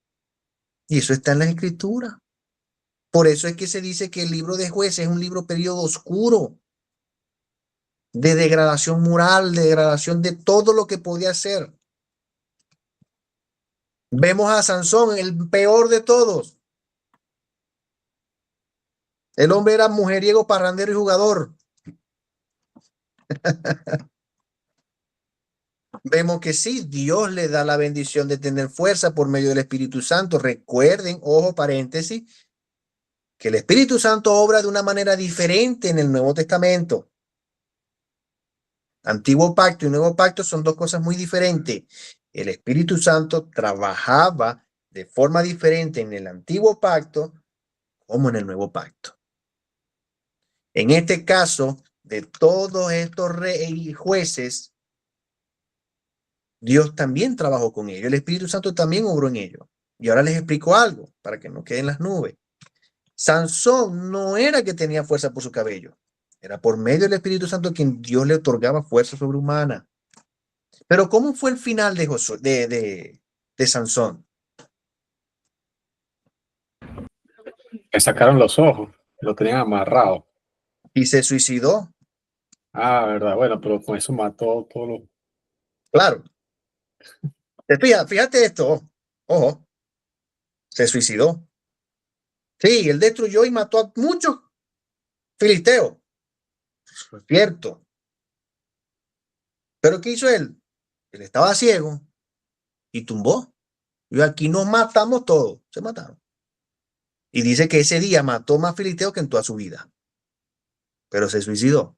Y eso está en la Escritura. Por eso es que se dice que el libro de Jueces es un libro periodo oscuro, de degradación moral, de degradación de todo lo que podía ser. Vemos a Sansón, el peor de todos. El hombre era mujeriego, parrandero y jugador. Vemos que sí, Dios le da la bendición de tener fuerza por medio del Espíritu Santo. Recuerden, ojo, paréntesis, que el Espíritu Santo obra de una manera diferente en el Nuevo Testamento. Antiguo pacto y nuevo pacto son dos cosas muy diferentes. El Espíritu Santo trabajaba de forma diferente en el antiguo pacto como en el nuevo pacto. En este caso, de todos estos reyes y jueces, Dios también trabajó con ellos. El Espíritu Santo también obró en ellos. Y ahora les explico algo para que no queden las nubes. Sansón no era que tenía fuerza por su cabello. Era por medio del Espíritu Santo quien Dios le otorgaba fuerza sobrehumana. Pero ¿cómo fue el final de Josué, de Sansón? Le sacaron los ojos, lo tenían amarrado. Y se suicidó. Ah, verdad. Bueno, pero con eso mató todo lo. Claro. Fíjate esto. Ojo. Se suicidó. Sí, él destruyó y mató a muchos filisteos. Es cierto. Pero ¿qué hizo él? Él estaba ciego y tumbó. Y aquí nos matamos todos. Se mataron. Y dice que ese día mató más filisteos que en toda su vida. Pero se suicidó.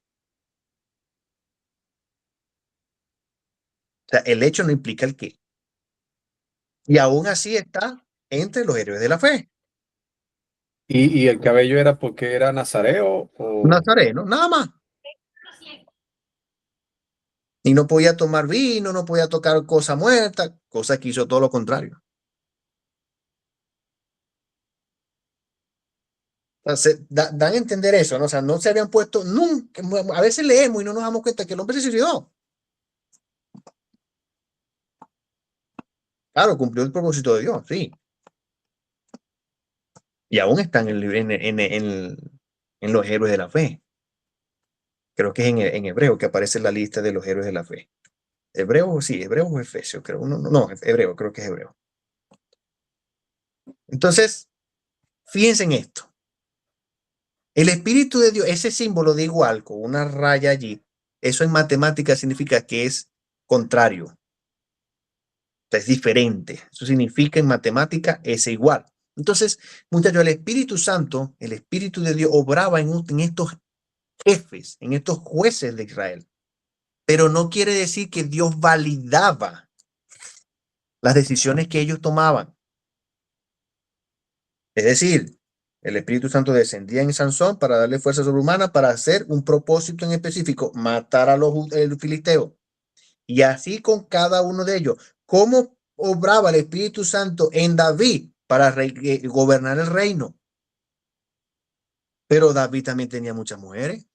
O sea, el hecho no implica el qué. Y aún así está entre los héroes de la fe. ¿Y el cabello era porque era nazareo o Nazareno, nada más. Y no podía tomar vino, no podía tocar cosa muerta, cosa que hizo todo lo contrario. O sea, dan a entender eso, ¿no? O sea, no se habían puesto nunca. A veces leemos y no nos damos cuenta que el hombre se suicidó. Claro, cumplió el propósito de Dios, sí. Y aún están en los héroes de la fe. Creo que es en Hebreo que aparece la lista de los héroes de la fe. Hebreo, sí, Hebreo o Efesio, creo. No, Hebreo, creo que es Hebreo. Entonces, fíjense en esto. El Espíritu de Dios, ese símbolo de igual, con una raya allí, eso en matemáticas significa que es contrario. O sea, es diferente. Eso significa en matemática es igual. Entonces, muchachos, el Espíritu Santo, el Espíritu de Dios, obraba en estos jefes, en estos jueces de Israel. Pero no quiere decir que Dios validaba las decisiones que ellos tomaban. Es decir, el Espíritu Santo descendía en Sansón para darle fuerza sobrehumana para hacer un propósito en específico, matar a los filisteos. Y así con cada uno de ellos. ¿Cómo obraba el Espíritu Santo en David para gobernar el reino? Pero David también tenía muchas mujeres.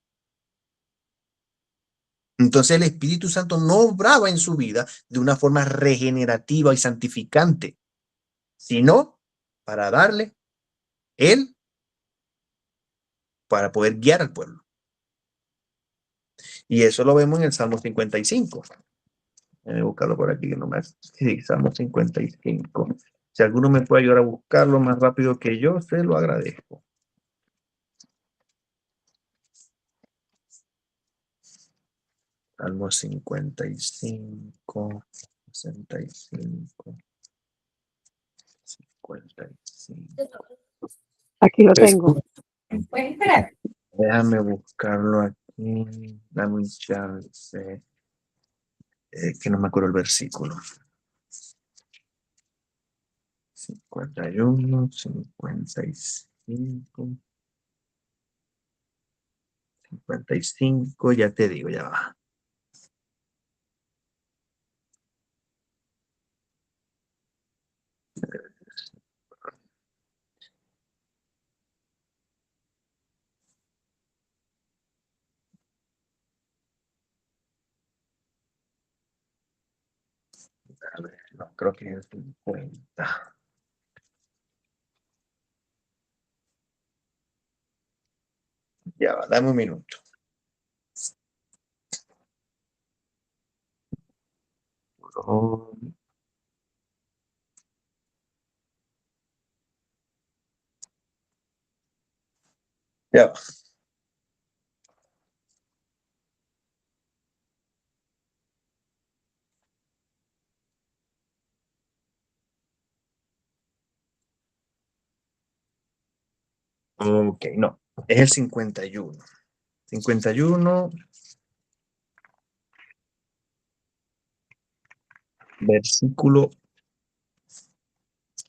Entonces el Espíritu Santo no obraba en su vida de una forma regenerativa y santificante, sino para darle él, para poder guiar al pueblo. Y eso lo vemos en el Salmo 55. Voy a buscarlo por aquí, que no me... Sí, Salmo 55. Si alguno me puede ayudar a buscarlo más rápido que yo, se lo agradezco. Salmo 55, 65, 55. Aquí lo tengo. Déjame buscarlo aquí. Dame un chance. Que no me acuerdo el versículo. 51, 55, 55, ya te digo, ya va. A ver, no, creo que es 50. Ya va, dame un minuto. Oh. Ya va. Ok, no, es el 51. 51, versículo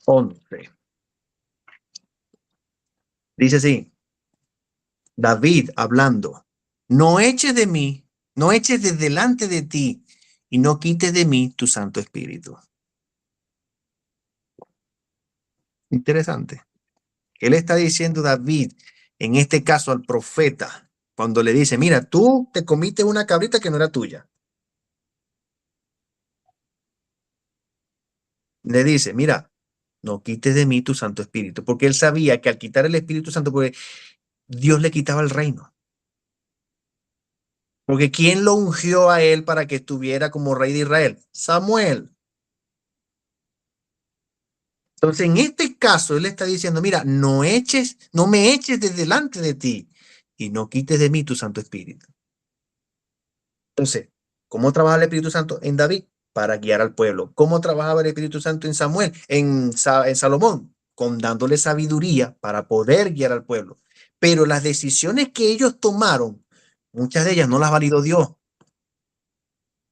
11. Dice así, David hablando, no eches de mí, no eches de delante de ti y no quites de mí tu Santo Espíritu. Interesante. Él está diciendo David, en este caso al profeta, cuando le dice, mira, tú te comiste una cabrita que no era tuya. le dice, mira, no quites de mí tu Santo Espíritu, porque él sabía que al quitar el Espíritu Santo, porque Dios le quitaba el reino. Porque ¿quién lo ungió a él para que estuviera como rey de Israel? Samuel. Entonces, en este caso, él está diciendo, mira, no me eches de delante de ti y no quites de mí tu Santo Espíritu. Entonces, ¿cómo trabaja el Espíritu Santo en David? Para guiar al pueblo. ¿Cómo trabajaba el Espíritu Santo en Samuel? En Salomón, dándole sabiduría para poder guiar al pueblo. Pero las decisiones que ellos tomaron, muchas de ellas no las validó Dios.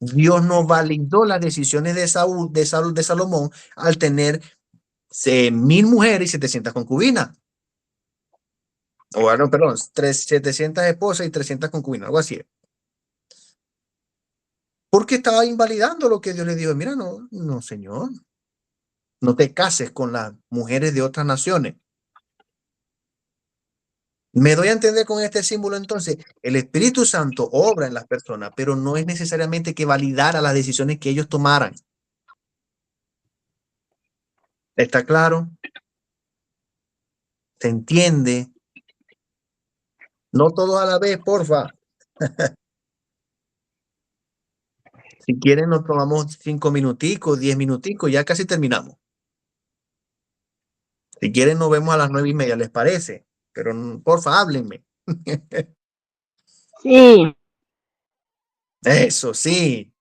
Dios no validó las decisiones de Salomón al tener 1000 mujeres y 700 concubinas. O bueno, perdón, 700 esposas y 300 concubinas, algo así. Porque estaba invalidando lo que Dios le dijo. Mira, no, señor. No te cases con las mujeres de otras naciones. Me doy a entender con este símbolo entonces, el Espíritu Santo obra en las personas, pero no es necesariamente que validara las decisiones que ellos tomaran. ¿Está claro? ¿Se entiende? No todos a la vez, porfa. Si quieren, nos tomamos 5 minuticos, 10 minuticos, ya casi terminamos. Si quieren, nos vemos a las 9:30, ¿les parece? Pero porfa, háblenme. Sí. Eso sí.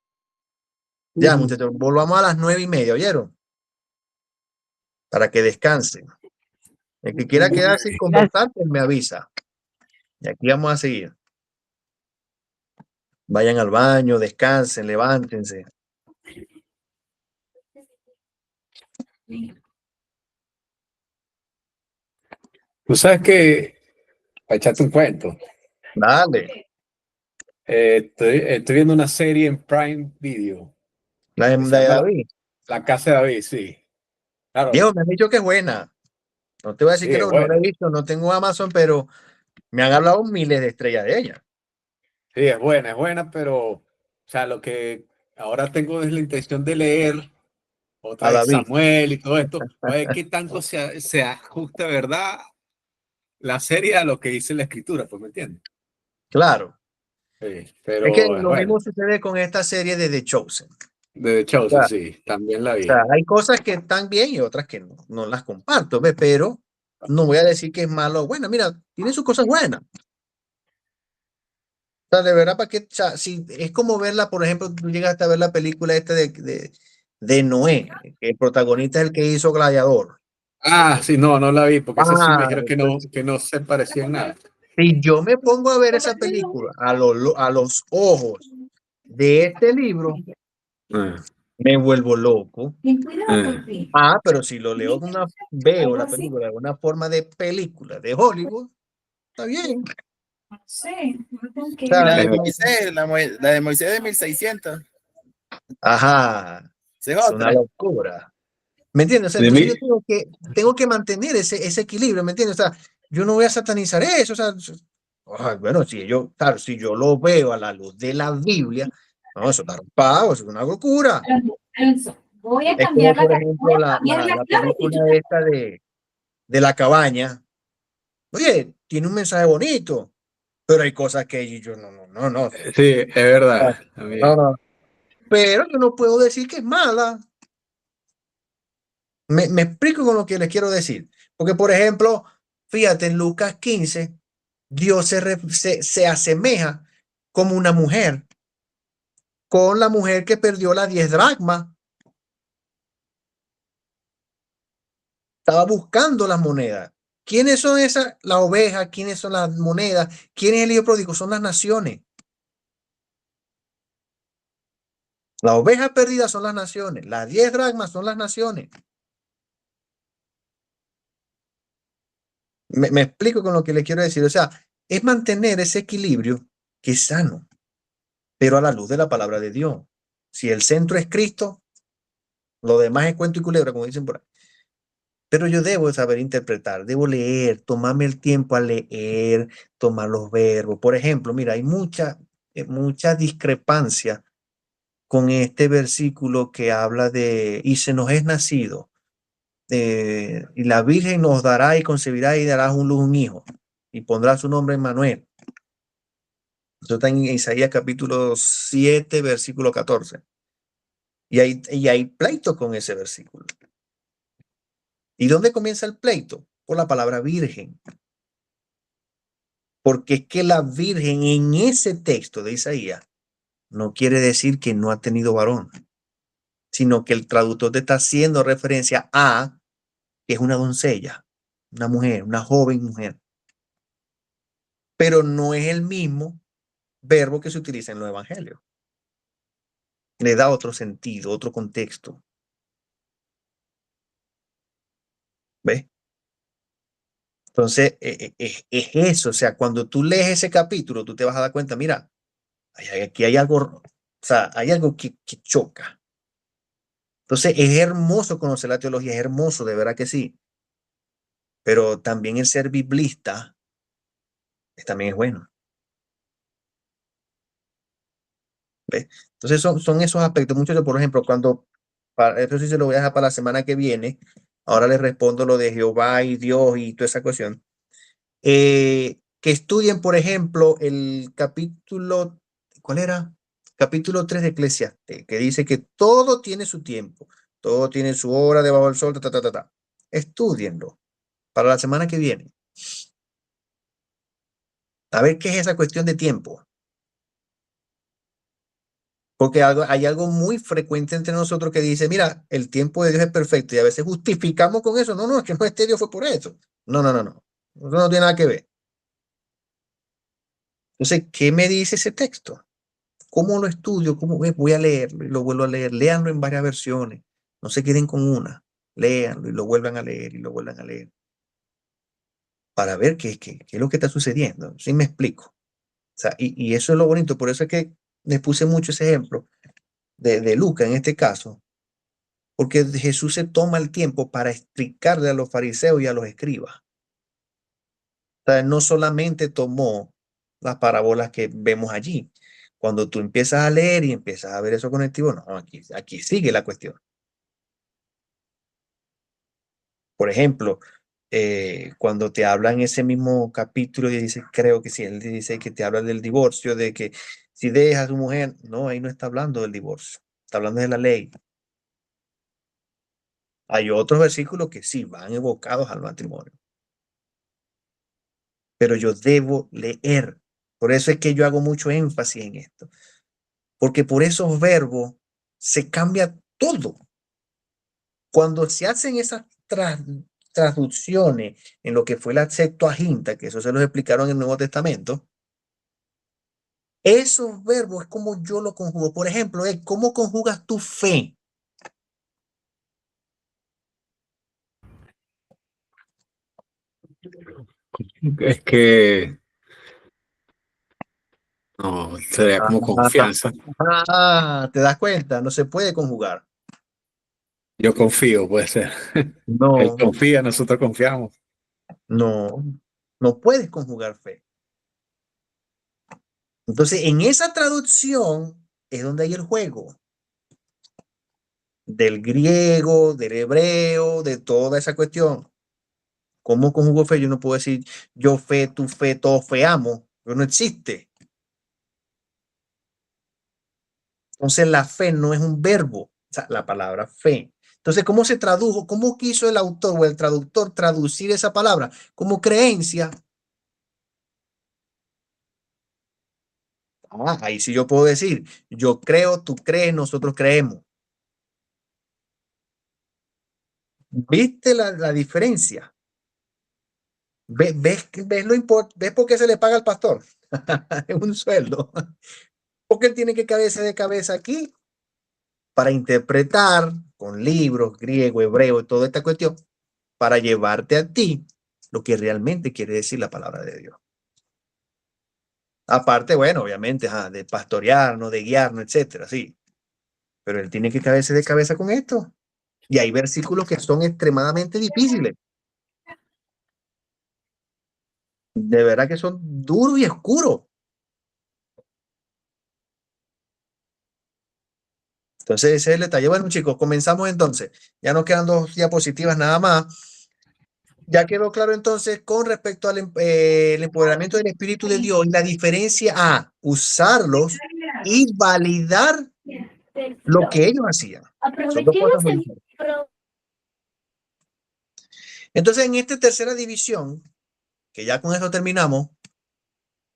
Ya, muchachos, volvamos a las 9:30, ¿oyeron? Para que descansen. El que quiera quedarse y conversar, pues me avisa. Y aquí vamos a seguir. Vayan al baño, descansen, levántense. Tú sabes que, para echarte un cuento, Dale. estoy viendo una serie en Prime Video. La de Se llama David. La Casa de David, sí. Claro, Diego, me han dicho que es buena. No te voy a decir sí, que es no la he buena. visto, no tengo Amazon, pero me han hablado miles de estrellas de ella. Sí, es buena, pero, o sea, lo que ahora tengo es la intención de leer otra A vez David. Samuel y todo esto, a ver qué tanto se ajusta, ¿verdad? La serie a lo que dice la escritura, pues, ¿me entiendes? Claro. Sí, Es que pero es lo bueno. mismo sucede con esta serie de The Chosen. De The Chosen, sí, también la O vi. sea, hay cosas que están bien y otras que no las comparto, ¿ves? Pero no voy a decir que es malo o bueno. Mira, tiene sus cosas buenas. O sea, de verdad, ¿para qué? O sea, si es como verla, por ejemplo, tú llegaste a ver la película esta de Noé, que el protagonista es el que hizo Gladiador. Ah, sí, no la vi, porque esa sí me Ah, dijeron entonces, que no se parecía en nada. si yo me pongo a ver esa película a los ojos de este libro, Ah, me vuelvo loco. ah. Pero si lo leo veo la película de una forma de película de Hollywood, está bien. O Y la sea, de Moisés, la de Moisés de 1600. ajá, Esa es es una otra. locura. ¿Me entiendes? O sea, De entonces mí, yo tengo que mantener ese equilibrio, ¿me entiendes? O sea, yo no voy a satanizar eso, o sea, bueno, claro, si yo lo veo a la luz de la Biblia, no, eso está raspado, eso es una locura. Voy a Es como, cambiar por ejemplo, la clave. película esta de La Cabaña. Oye, tiene un mensaje bonito, pero hay cosas que yo no. sí, es verdad. No. Pero yo no puedo decir que es mala. Me explico con lo que les quiero decir. Porque, por ejemplo, fíjate, en Lucas 15, Dios se asemeja como una mujer, con la mujer que perdió las 10 dracmas. Estaba buscando las monedas. ¿Quiénes son esas? Las ovejas. ¿Quiénes son las monedas? ¿Quién es el hijo pródigo? Son las naciones. Las ovejas perdidas son las naciones. Las 10 dracmas son las naciones. Me explico con lo que le quiero decir. O sea, es mantener ese equilibrio que es sano, pero a la luz de la palabra de Dios. Si el centro es Cristo, lo demás es cuento y culebra, como dicen por ahí. Pero yo debo saber interpretar, debo leer, tomarme el tiempo a leer, tomar los verbos. Por ejemplo, mira, hay mucha discrepancia con este versículo que habla de, y se nos es nacido, y la Virgen nos dará y concebirá y dará un hijo, y pondrá su nombre Emmanuel. Eso está en Isaías capítulo 7, versículo 14. Y hay pleito con ese versículo. ¿Y dónde comienza el pleito? Por la palabra virgen. Porque es que la virgen en ese texto de Isaías no quiere decir que no ha tenido varón, sino que el traductor te está haciendo referencia a que es una doncella, una mujer, una joven mujer. Pero no es el mismo verbo que se utiliza en los evangelios. Le da otro sentido, otro contexto. ¿Ves? Entonces, es eso. O sea, cuando tú lees ese capítulo, tú te vas a dar cuenta, mira, aquí hay algo, o sea, hay algo que choca. Entonces, es hermoso conocer la teología, es hermoso, de verdad que sí. Pero también el ser biblista también es bueno. ¿Ves? Entonces, son esos aspectos. Muchos, por ejemplo, eso sí se lo voy a dejar para la semana que viene. Ahora les respondo lo de Jehová y Dios y toda esa cuestión. Que estudien, por ejemplo, el capítulo, ¿cuál era? Capítulo 3 de Eclesiastés, que dice que todo tiene su tiempo, todo tiene su hora debajo del sol, ta, ta, ta, ta, ta. Estudienlo para la semana que viene. A ver qué es esa cuestión de tiempo. Porque hay algo muy frecuente entre nosotros que dice, mira, el tiempo de Dios es perfecto y a veces justificamos con eso. No, no, es que no, este Dios fue por eso. No, no, no, no. Eso no tiene nada que ver. Entonces, ¿qué me dice ese texto? ¿Cómo lo estudio? ¿Cómo voy a leerlo y lo vuelvo a leer? Léanlo en varias versiones. No se queden con una. Léanlo y lo vuelvan a leer y lo vuelvan a leer. Para ver qué es lo que está sucediendo. ¿Sí me explico? O sea, y eso es lo bonito. Por eso es que les puse mucho ese ejemplo de Lucas en este caso. Porque Jesús se toma el tiempo para explicarle a los fariseos y a los escribas. O sea, no solamente tomó las parábolas que vemos allí. Cuando tú empiezas a leer y empiezas a ver eso conectivo, no, aquí sigue la cuestión. Por ejemplo, cuando te habla en ese mismo capítulo, y dice, creo que sí, él dice que te habla del divorcio, de que si dejas a tu mujer, no, ahí no está hablando del divorcio, está hablando de la ley. Hay otros versículos que sí van evocados al matrimonio, pero yo debo leer. Por eso es que yo hago mucho énfasis en esto, porque por esos verbos se cambia todo. Cuando se hacen esas traducciones en lo que fue la Septuaginta, que eso se los explicaron en el Nuevo Testamento, esos verbos es como yo lo conjugo. Por ejemplo, ¿cómo conjugas tu fe? Es que no, sería como confianza. ¿Te das cuenta? No se puede conjugar. Yo confío, puede ser. Él No, confía, nosotros confiamos. no, no puedes conjugar fe. Entonces, en esa traducción es donde hay el juego del griego, del hebreo, de toda esa cuestión. ¿Cómo conjugo fe? Yo no puedo decir yo fe, tu fe, todos feamos. Pero no existe. Entonces, la fe no es un verbo, o sea, la palabra fe. Entonces, ¿cómo se tradujo? ¿Cómo quiso el autor o el traductor traducir esa palabra? Como creencia. Ahí sí yo puedo decir, yo creo, tú crees, nosotros creemos. ¿Viste la diferencia? ¿Ves por qué se le paga al pastor? Es un sueldo. Porque él tiene que cabeza de cabeza aquí para interpretar con libros griego, hebreo y toda esta cuestión, para llevarte a ti lo que realmente quiere decir la palabra de Dios. Aparte, bueno, obviamente, de pastorearnos, de guiarnos, etcétera, sí. Pero él tiene que cabeza de cabeza con esto. Y hay versículos que son extremadamente difíciles. De verdad que son duros y oscuros. Entonces, ese es el detalle. Bueno, chicos, comenzamos entonces. Ya nos quedan 2 diapositivas nada más. Ya quedó claro entonces con respecto al el empoderamiento del Espíritu de Dios y la diferencia a usarlos y validar lo que ellos hacían. Son 2 cosas muy diferentes. Entonces, en esta tercera división, que ya con eso terminamos,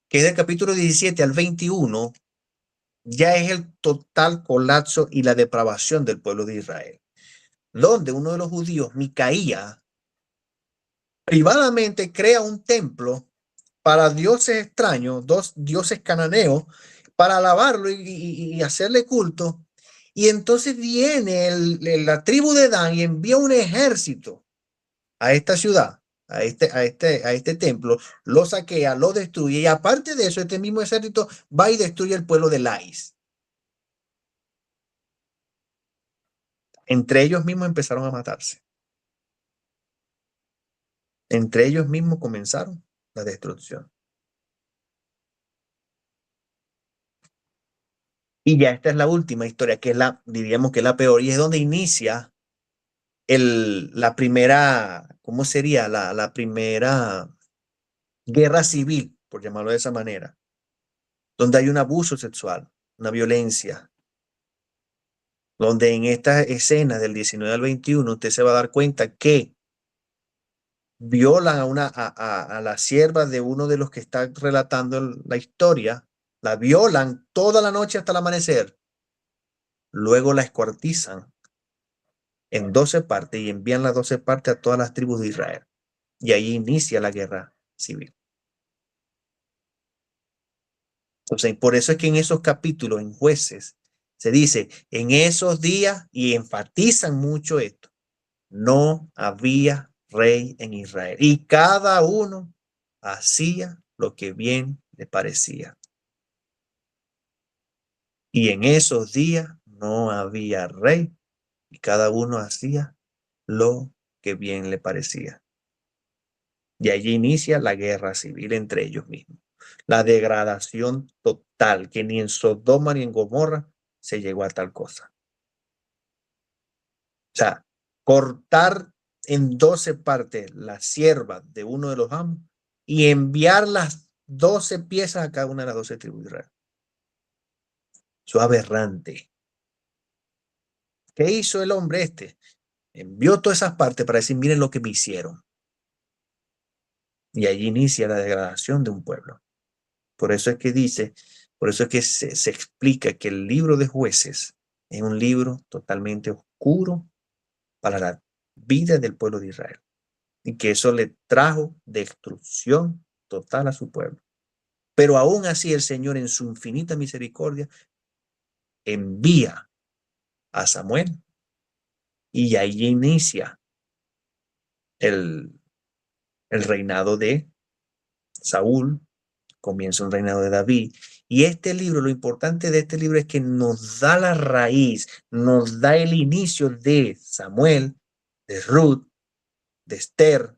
que es del capítulo 17 al 21, ya es el total colapso y la depravación del pueblo de Israel, donde uno de los judíos, Micaías, privadamente crea un templo para dioses extraños, 2 dioses cananeos, para alabarlo y hacerle culto. Y entonces viene la tribu de Dan y envía un ejército a esta ciudad, a este templo, lo saquea, lo destruye. Y aparte de eso, este mismo ejército va y destruye el pueblo de Lais. Entre ellos mismos empezaron a matarse. Entre ellos mismos comenzaron la destrucción. Y ya esta es la última historia, que es diríamos que es la peor, y es donde inicia la primera, ¿cómo sería? La primera guerra civil, por llamarlo de esa manera, donde hay un abuso sexual, una violencia, donde en esta escena del 19 al 21 usted se va a dar cuenta que violan a la sierva de uno de los que está relatando la historia, la violan toda la noche hasta el amanecer, luego la escuartizan en 12 partes y envían las 12 partes a todas las tribus de Israel. Y ahí inicia la guerra civil. Entonces, por eso es que en esos capítulos, en Jueces, se dice, en esos días, y enfatizan mucho esto, no había rey en Israel. Y cada uno hacía lo que bien le parecía. Y en esos días no había rey, y cada uno hacía lo que bien le parecía. Y allí inicia la guerra civil entre ellos mismos. La degradación total, que ni en Sodoma ni en Gomorra se llegó a tal cosa. O sea, cortar en 12 partes la sierva de uno de los amos y enviar las 12 piezas a cada una de las 12 tribus de Israel. Eso es aberrante. ¿Qué hizo el hombre este? Envió todas esas partes para decir, miren lo que me hicieron. Y allí inicia la degradación de un pueblo. Por eso es que dice, por eso es que se explica que el libro de Jueces es un libro totalmente oscuro para la vida del pueblo de Israel. Y que eso le trajo destrucción total a su pueblo. Pero aún así el Señor en su infinita misericordia envía a Samuel y ahí inicia el reinado de Saúl, comienza un reinado de David. Y este libro, lo importante de este libro es que nos da la raíz, nos da el inicio de Samuel, de Ruth, de Esther,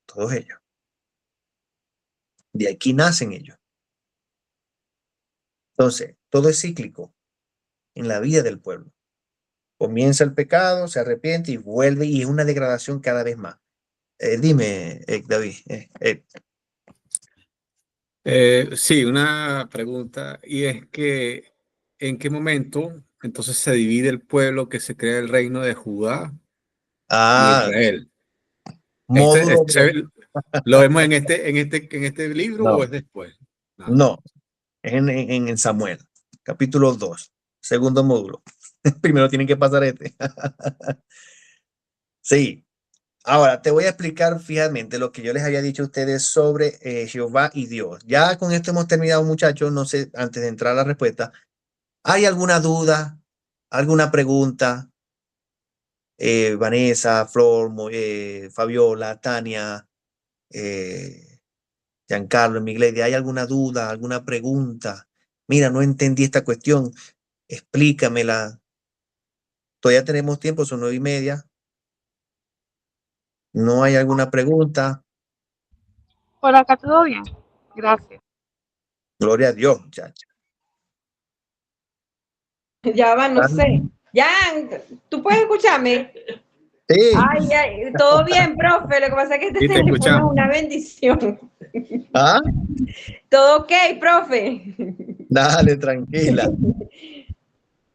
todos ellos. De aquí nacen ellos. Entonces, todo es cíclico en la vida del pueblo. Comienza el pecado, se arrepiente y vuelve, y es una degradación cada vez más. Dime, David. Sí, una pregunta, y es que ¿en qué momento entonces se divide el pueblo que se crea el reino de Judá y Israel? Módulo. ¿Lo vemos en este libro No. o es después? No, es en Samuel, capítulo 2, segundo módulo. Primero tienen que pasar este. Sí. Ahora te voy a explicar fijamente lo que yo les había dicho a ustedes sobre Jehová y Dios. Ya con esto hemos terminado, muchachos. No sé, antes de entrar a la respuesta, ¿hay alguna duda? ¿Alguna pregunta? Vanessa, Flor, Fabiola, Tania, Giancarlo, Migledia, ¿hay alguna duda, alguna pregunta? Mira, no entendí esta cuestión, explícamela. Todavía tenemos tiempo, son 9:30. ¿No hay alguna pregunta? Por acá todo bien. Gracias. Gloria a Dios, muchacha. Ya va, no sé. Jan, ¿tú puedes escucharme? Sí, Ay, ay, todo bien, profe. Lo que pasa es que este Sí, te teléfono es escuchamos. una bendición. ah, Todo ok, profe. dale, tranquila.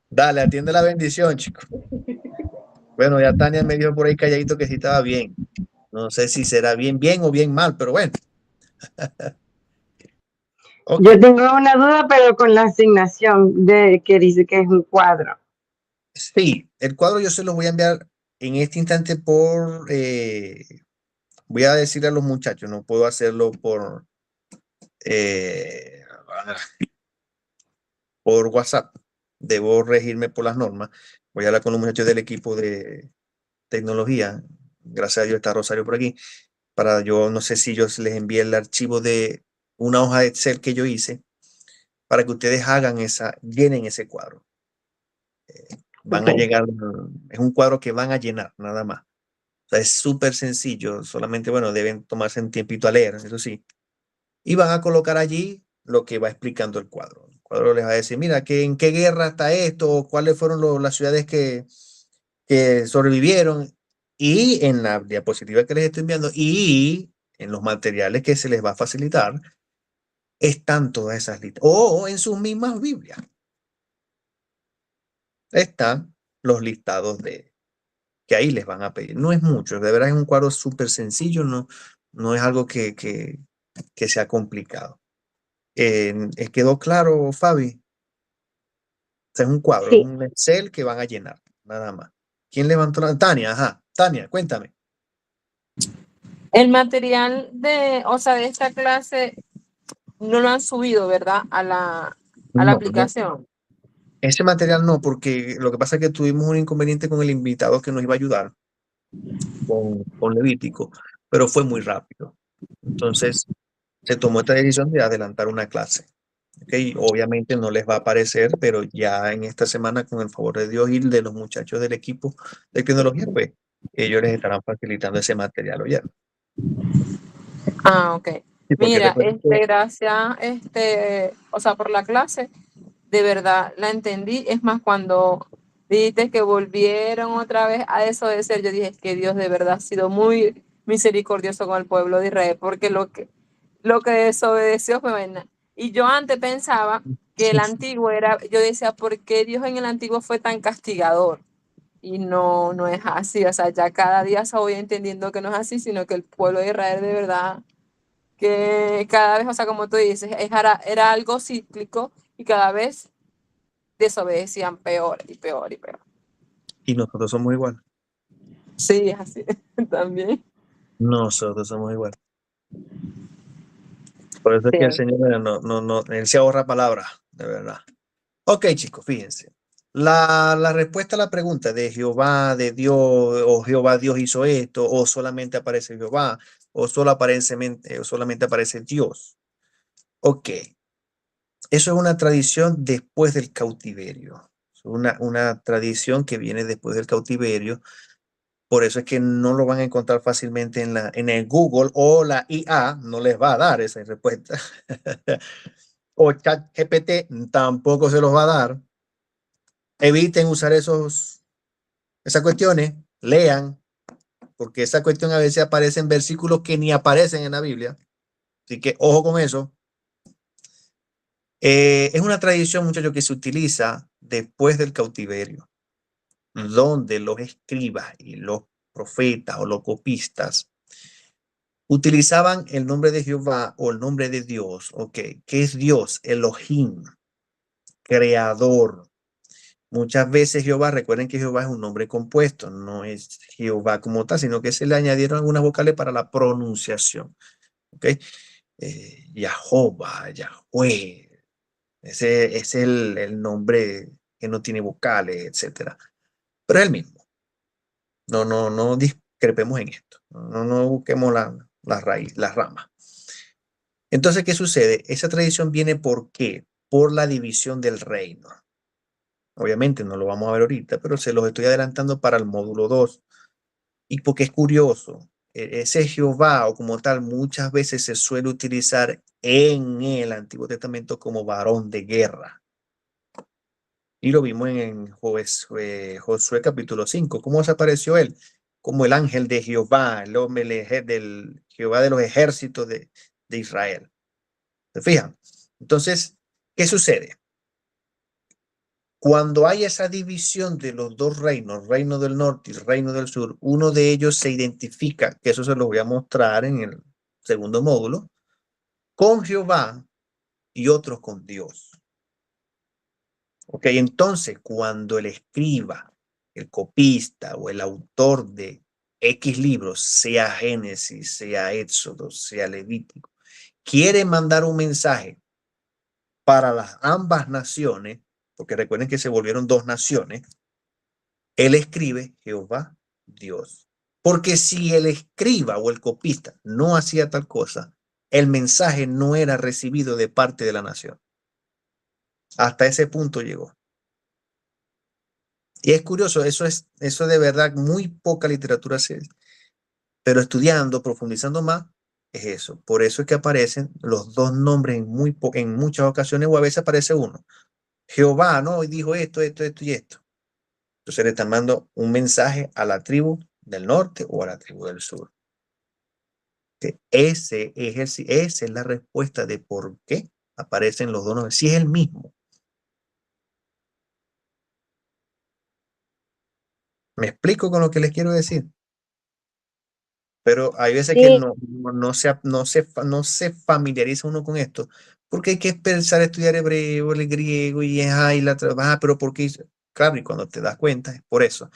Dale, atiende la bendición, chico. Bueno, ya Tania me dijo por ahí calladito que sí estaba bien. No sé si será bien, bien o bien mal, pero bueno. Ok. Yo tengo una duda, pero con la asignación de que dice que es un cuadro. Sí, el cuadro yo se lo voy a enviar en este instante voy a decirle a los muchachos, no puedo hacerlo eh, por WhatsApp. Debo regirme por las normas. Voy a hablar con los muchachos del equipo de tecnología. Gracias a Dios está Rosario por aquí. Para yo, no sé si yo les envíe el archivo de una hoja de Excel que yo hice para que ustedes llenen ese cuadro. Van a Ok. llegar, es un cuadro que van a llenar, nada más. O sea, es súper sencillo, solamente, bueno, deben tomarse un tiempito a leer, eso sí. Y van a colocar allí lo que va explicando el cuadro. El cuadro les va a decir, mira, ¿en qué guerra está esto? ¿Cuáles fueron las ciudades que sobrevivieron? Y en la diapositiva que les estoy enviando y en los materiales que se les va a facilitar, están todas esas listas. O en sus mismas Biblias están los listados que ahí les van a pedir. No es mucho, de verdad es un cuadro súper sencillo, no es algo que sea complicado. ¿Quedó claro, Fabi? O sea, es un cuadro, es Sí. un Excel que van a llenar, nada más. ¿Quién levantó la? Tania, ajá. Tania, cuéntame. El material o sea, de esta clase no lo han subido, ¿verdad? A la No, no, aplicación. ese material no, porque lo que pasa es que tuvimos un inconveniente con el invitado que nos iba a ayudar con Levítico, pero fue muy rápido. Entonces, se tomó esta decisión de adelantar una clase. ¿Ok? Obviamente no les va a aparecer, pero ya en esta semana, con el favor de Dios y de los muchachos del equipo de tecnología, pues ellos les estarán facilitando ese material, ¿oye? Ah, ok. Sí, porque Mira, recuerden que gracias, o sea, por la clase, de verdad la entendí. Es más, cuando dijiste que volvieron otra vez a desobedecer, yo dije que Dios de verdad ha sido muy misericordioso con el pueblo de Israel, porque lo que desobedeció fue vaina. Y yo antes pensaba que el antiguo yo decía, ¿por qué Dios en el antiguo fue tan castigador? Y no, no es así, o sea, ya cada día se voy entendiendo que no es así, sino que el pueblo de Israel de verdad, que cada vez, o sea, como tú dices, era algo cíclico y cada vez desobedecían peor y peor y peor. y nosotros somos igual. Sí, es así también. Nosotros somos igual. Por eso es Sí. que el Señor él se ahorra palabras, de verdad. Ok, chicos, fíjense. La respuesta a la pregunta de Jehová, de Dios, o Jehová Dios hizo esto, o solamente aparece Jehová, o solamente aparece Dios. Ok, eso es una tradición después del cautiverio. Una tradición que viene después del cautiverio. Por eso es que no lo van a encontrar fácilmente en el Google, o la IA no les va a dar esa respuesta. O ChatGPT tampoco se los va a dar. Eviten usar esas cuestiones, lean, porque esa cuestión a veces aparece en versículos que ni aparecen en la Biblia. Así que ojo con eso. Es una tradición, muchachos, que se utiliza después del cautiverio, donde los escribas y los profetas o los copistas utilizaban el nombre de Jehová o el nombre de Dios, ok, que es Dios, Elohim, creador. Muchas veces Jehová, recuerden que Jehová es un nombre compuesto, no es Jehová como tal, sino que se le añadieron algunas vocales para la pronunciación. ¿Ok? Jehová, Yahweh, ese es el nombre que no tiene vocales, etcétera. Pero es el mismo. No discrepemos en esto. No busquemos la raíz, la rama. Entonces, ¿qué sucede? Esa tradición viene ¿por qué? Por la división del reino. Obviamente no lo vamos a ver ahorita, pero se los estoy adelantando para el módulo 2. Y porque es curioso, ese Jehová o como tal muchas veces se suele utilizar en el Antiguo Testamento como varón de guerra. Y lo vimos en Josué capítulo 5. ¿Cómo se apareció él? Como el ángel de Jehová, el hombre del Jehová de los ejércitos de Israel. ¿Se fijan? Entonces, ¿qué sucede? Cuando hay esa división de los dos reinos, reino del norte y reino del sur, uno de ellos se identifica, que eso se lo voy a mostrar en el segundo módulo, con Jehová y otros con Dios. Ok, entonces cuando el escriba, el copista o el autor de X libros, sea Génesis, sea Éxodo, sea Levítico, quiere mandar un mensaje para las ambas naciones, porque recuerden que se volvieron dos naciones, él escribe Jehová Dios. Porque si el escriba o el copista no hacía tal cosa, el mensaje no era recibido de parte de la nación. Hasta ese punto llegó. Y es curioso, eso de verdad, muy poca literatura se, pero estudiando, profundizando más, es eso. Por eso es que aparecen los dos nombres en muchas ocasiones, o a veces aparece uno. Jehová, ¿no? Y dijo esto, esto, esto y esto. Entonces le están mandando un mensaje a la tribu del norte o a la tribu del sur. Esa es la respuesta de por qué aparecen los dos nombres. Si es el mismo. ¿Me explico con lo que les quiero decir? Pero hay veces que Sí, no se familiariza uno con esto, porque hay que empezar a estudiar hebreo, el griego y pero ¿por qué? Claro, y cuando te das cuenta es por eso.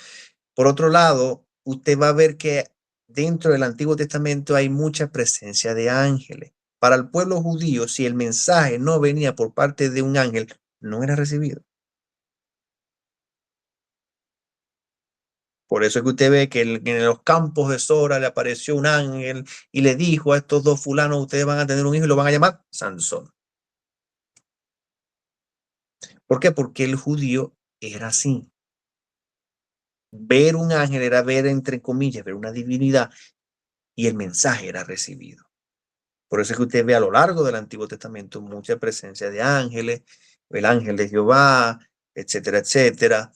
Por otro lado, usted va a ver que dentro del Antiguo Testamento hay mucha presencia de ángeles. Para el pueblo judío, si el mensaje no venía por parte de un ángel, no era recibido. Por eso es que usted ve que en los campos de Sora le apareció un ángel y le dijo a estos dos fulanos, ustedes van a tener un hijo y lo van a llamar Sansón. ¿Por qué? Porque el judío era así. Ver un ángel era ver, entre comillas, ver una divinidad y el mensaje era recibido. Por eso es que usted ve a lo largo del Antiguo Testamento mucha presencia de ángeles, el ángel de Jehová, etcétera, etcétera.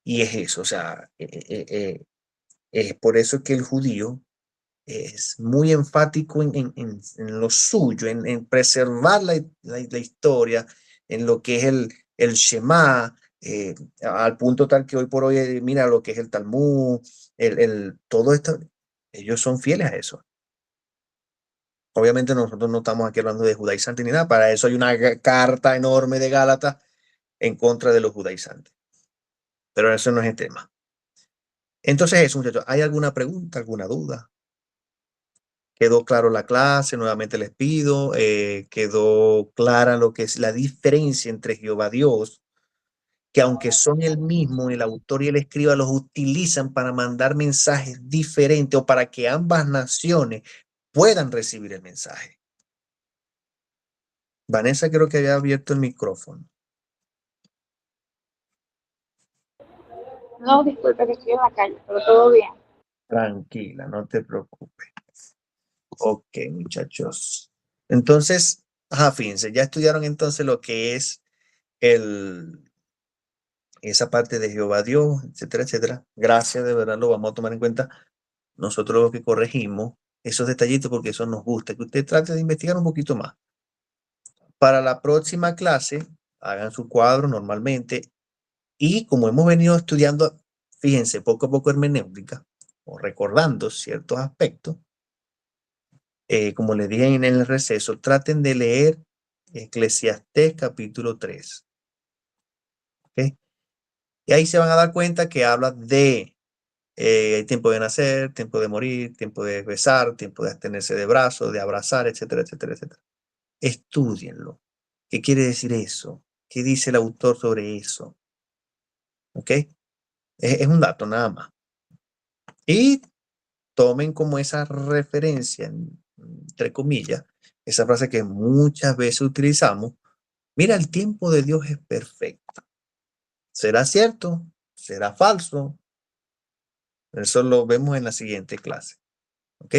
Y es eso, o sea, es por eso que el judío es muy enfático en lo suyo, en preservar la historia, en lo que es el Shema, al punto tal que hoy por hoy, mira lo que es el Talmud, todo esto, ellos son fieles a eso. Obviamente nosotros no estamos aquí hablando de judaizantes ni nada, para eso hay una carta enorme de Gálatas en contra de los judaizantes. Pero eso no es el tema. Entonces eso, muchachos, ¿hay alguna pregunta, alguna duda? ¿Quedó claro la clase? Nuevamente les pido, quedó clara lo que es la diferencia entre Jehová Dios, que aunque son el mismo, el autor y el escriba los utilizan para mandar mensajes diferentes o para que ambas naciones puedan recibir el mensaje. Vanessa creo que había abierto el micrófono. No, disculpe que estoy en la calle, pero todo bien. Tranquila, no te preocupes. Ok, muchachos. Entonces, fíjense, ya estudiaron entonces lo que es esa parte de Jehová Dios, etcétera, etcétera. Gracias, de verdad, lo vamos a tomar en cuenta. Nosotros lo que corregimos, esos detallitos, porque eso nos gusta, que usted trate de investigar un poquito más. Para la próxima clase, hagan su cuadro normalmente y como hemos venido estudiando, fíjense, poco a poco hermenéutica, o recordando ciertos aspectos, como les dije en el receso, traten de leer Eclesiastés capítulo 3. ¿Okay? Y ahí se van a dar cuenta que habla de tiempo de nacer, tiempo de morir, tiempo de besar, tiempo de abstenerse de brazos, de abrazar, etcétera, etcétera, etcétera. Estúdienlo. ¿Qué quiere decir eso? ¿Qué dice el autor sobre eso? ¿Ok? Es un dato nada más. Y tomen como esa referencia, entre comillas, esa frase que muchas veces utilizamos. Mira, el tiempo de Dios es perfecto. ¿Será cierto? ¿Será falso? Eso lo vemos en la siguiente clase. ¿Ok?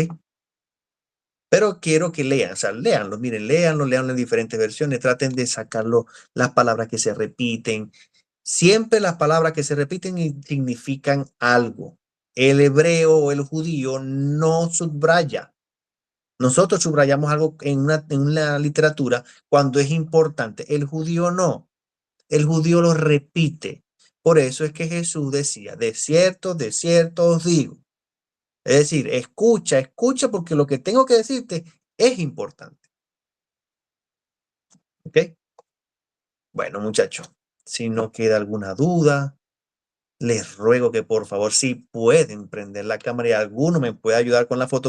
Pero quiero que lean, o sea, léanlo, miren, léanlo en diferentes versiones, traten de sacarlo, las palabras que se repiten, Siempre las palabras que se repiten significan algo. El hebreo o el judío no subraya. Nosotros subrayamos algo en una literatura cuando es importante. El judío no. El judío lo repite. Por eso es que Jesús decía, de cierto os digo. Es decir, escucha porque lo que tengo que decirte es importante. ¿Ok? Bueno, muchachos, si no queda alguna duda, les ruego que por favor, si pueden prender la cámara y alguno me puede ayudar con la foto.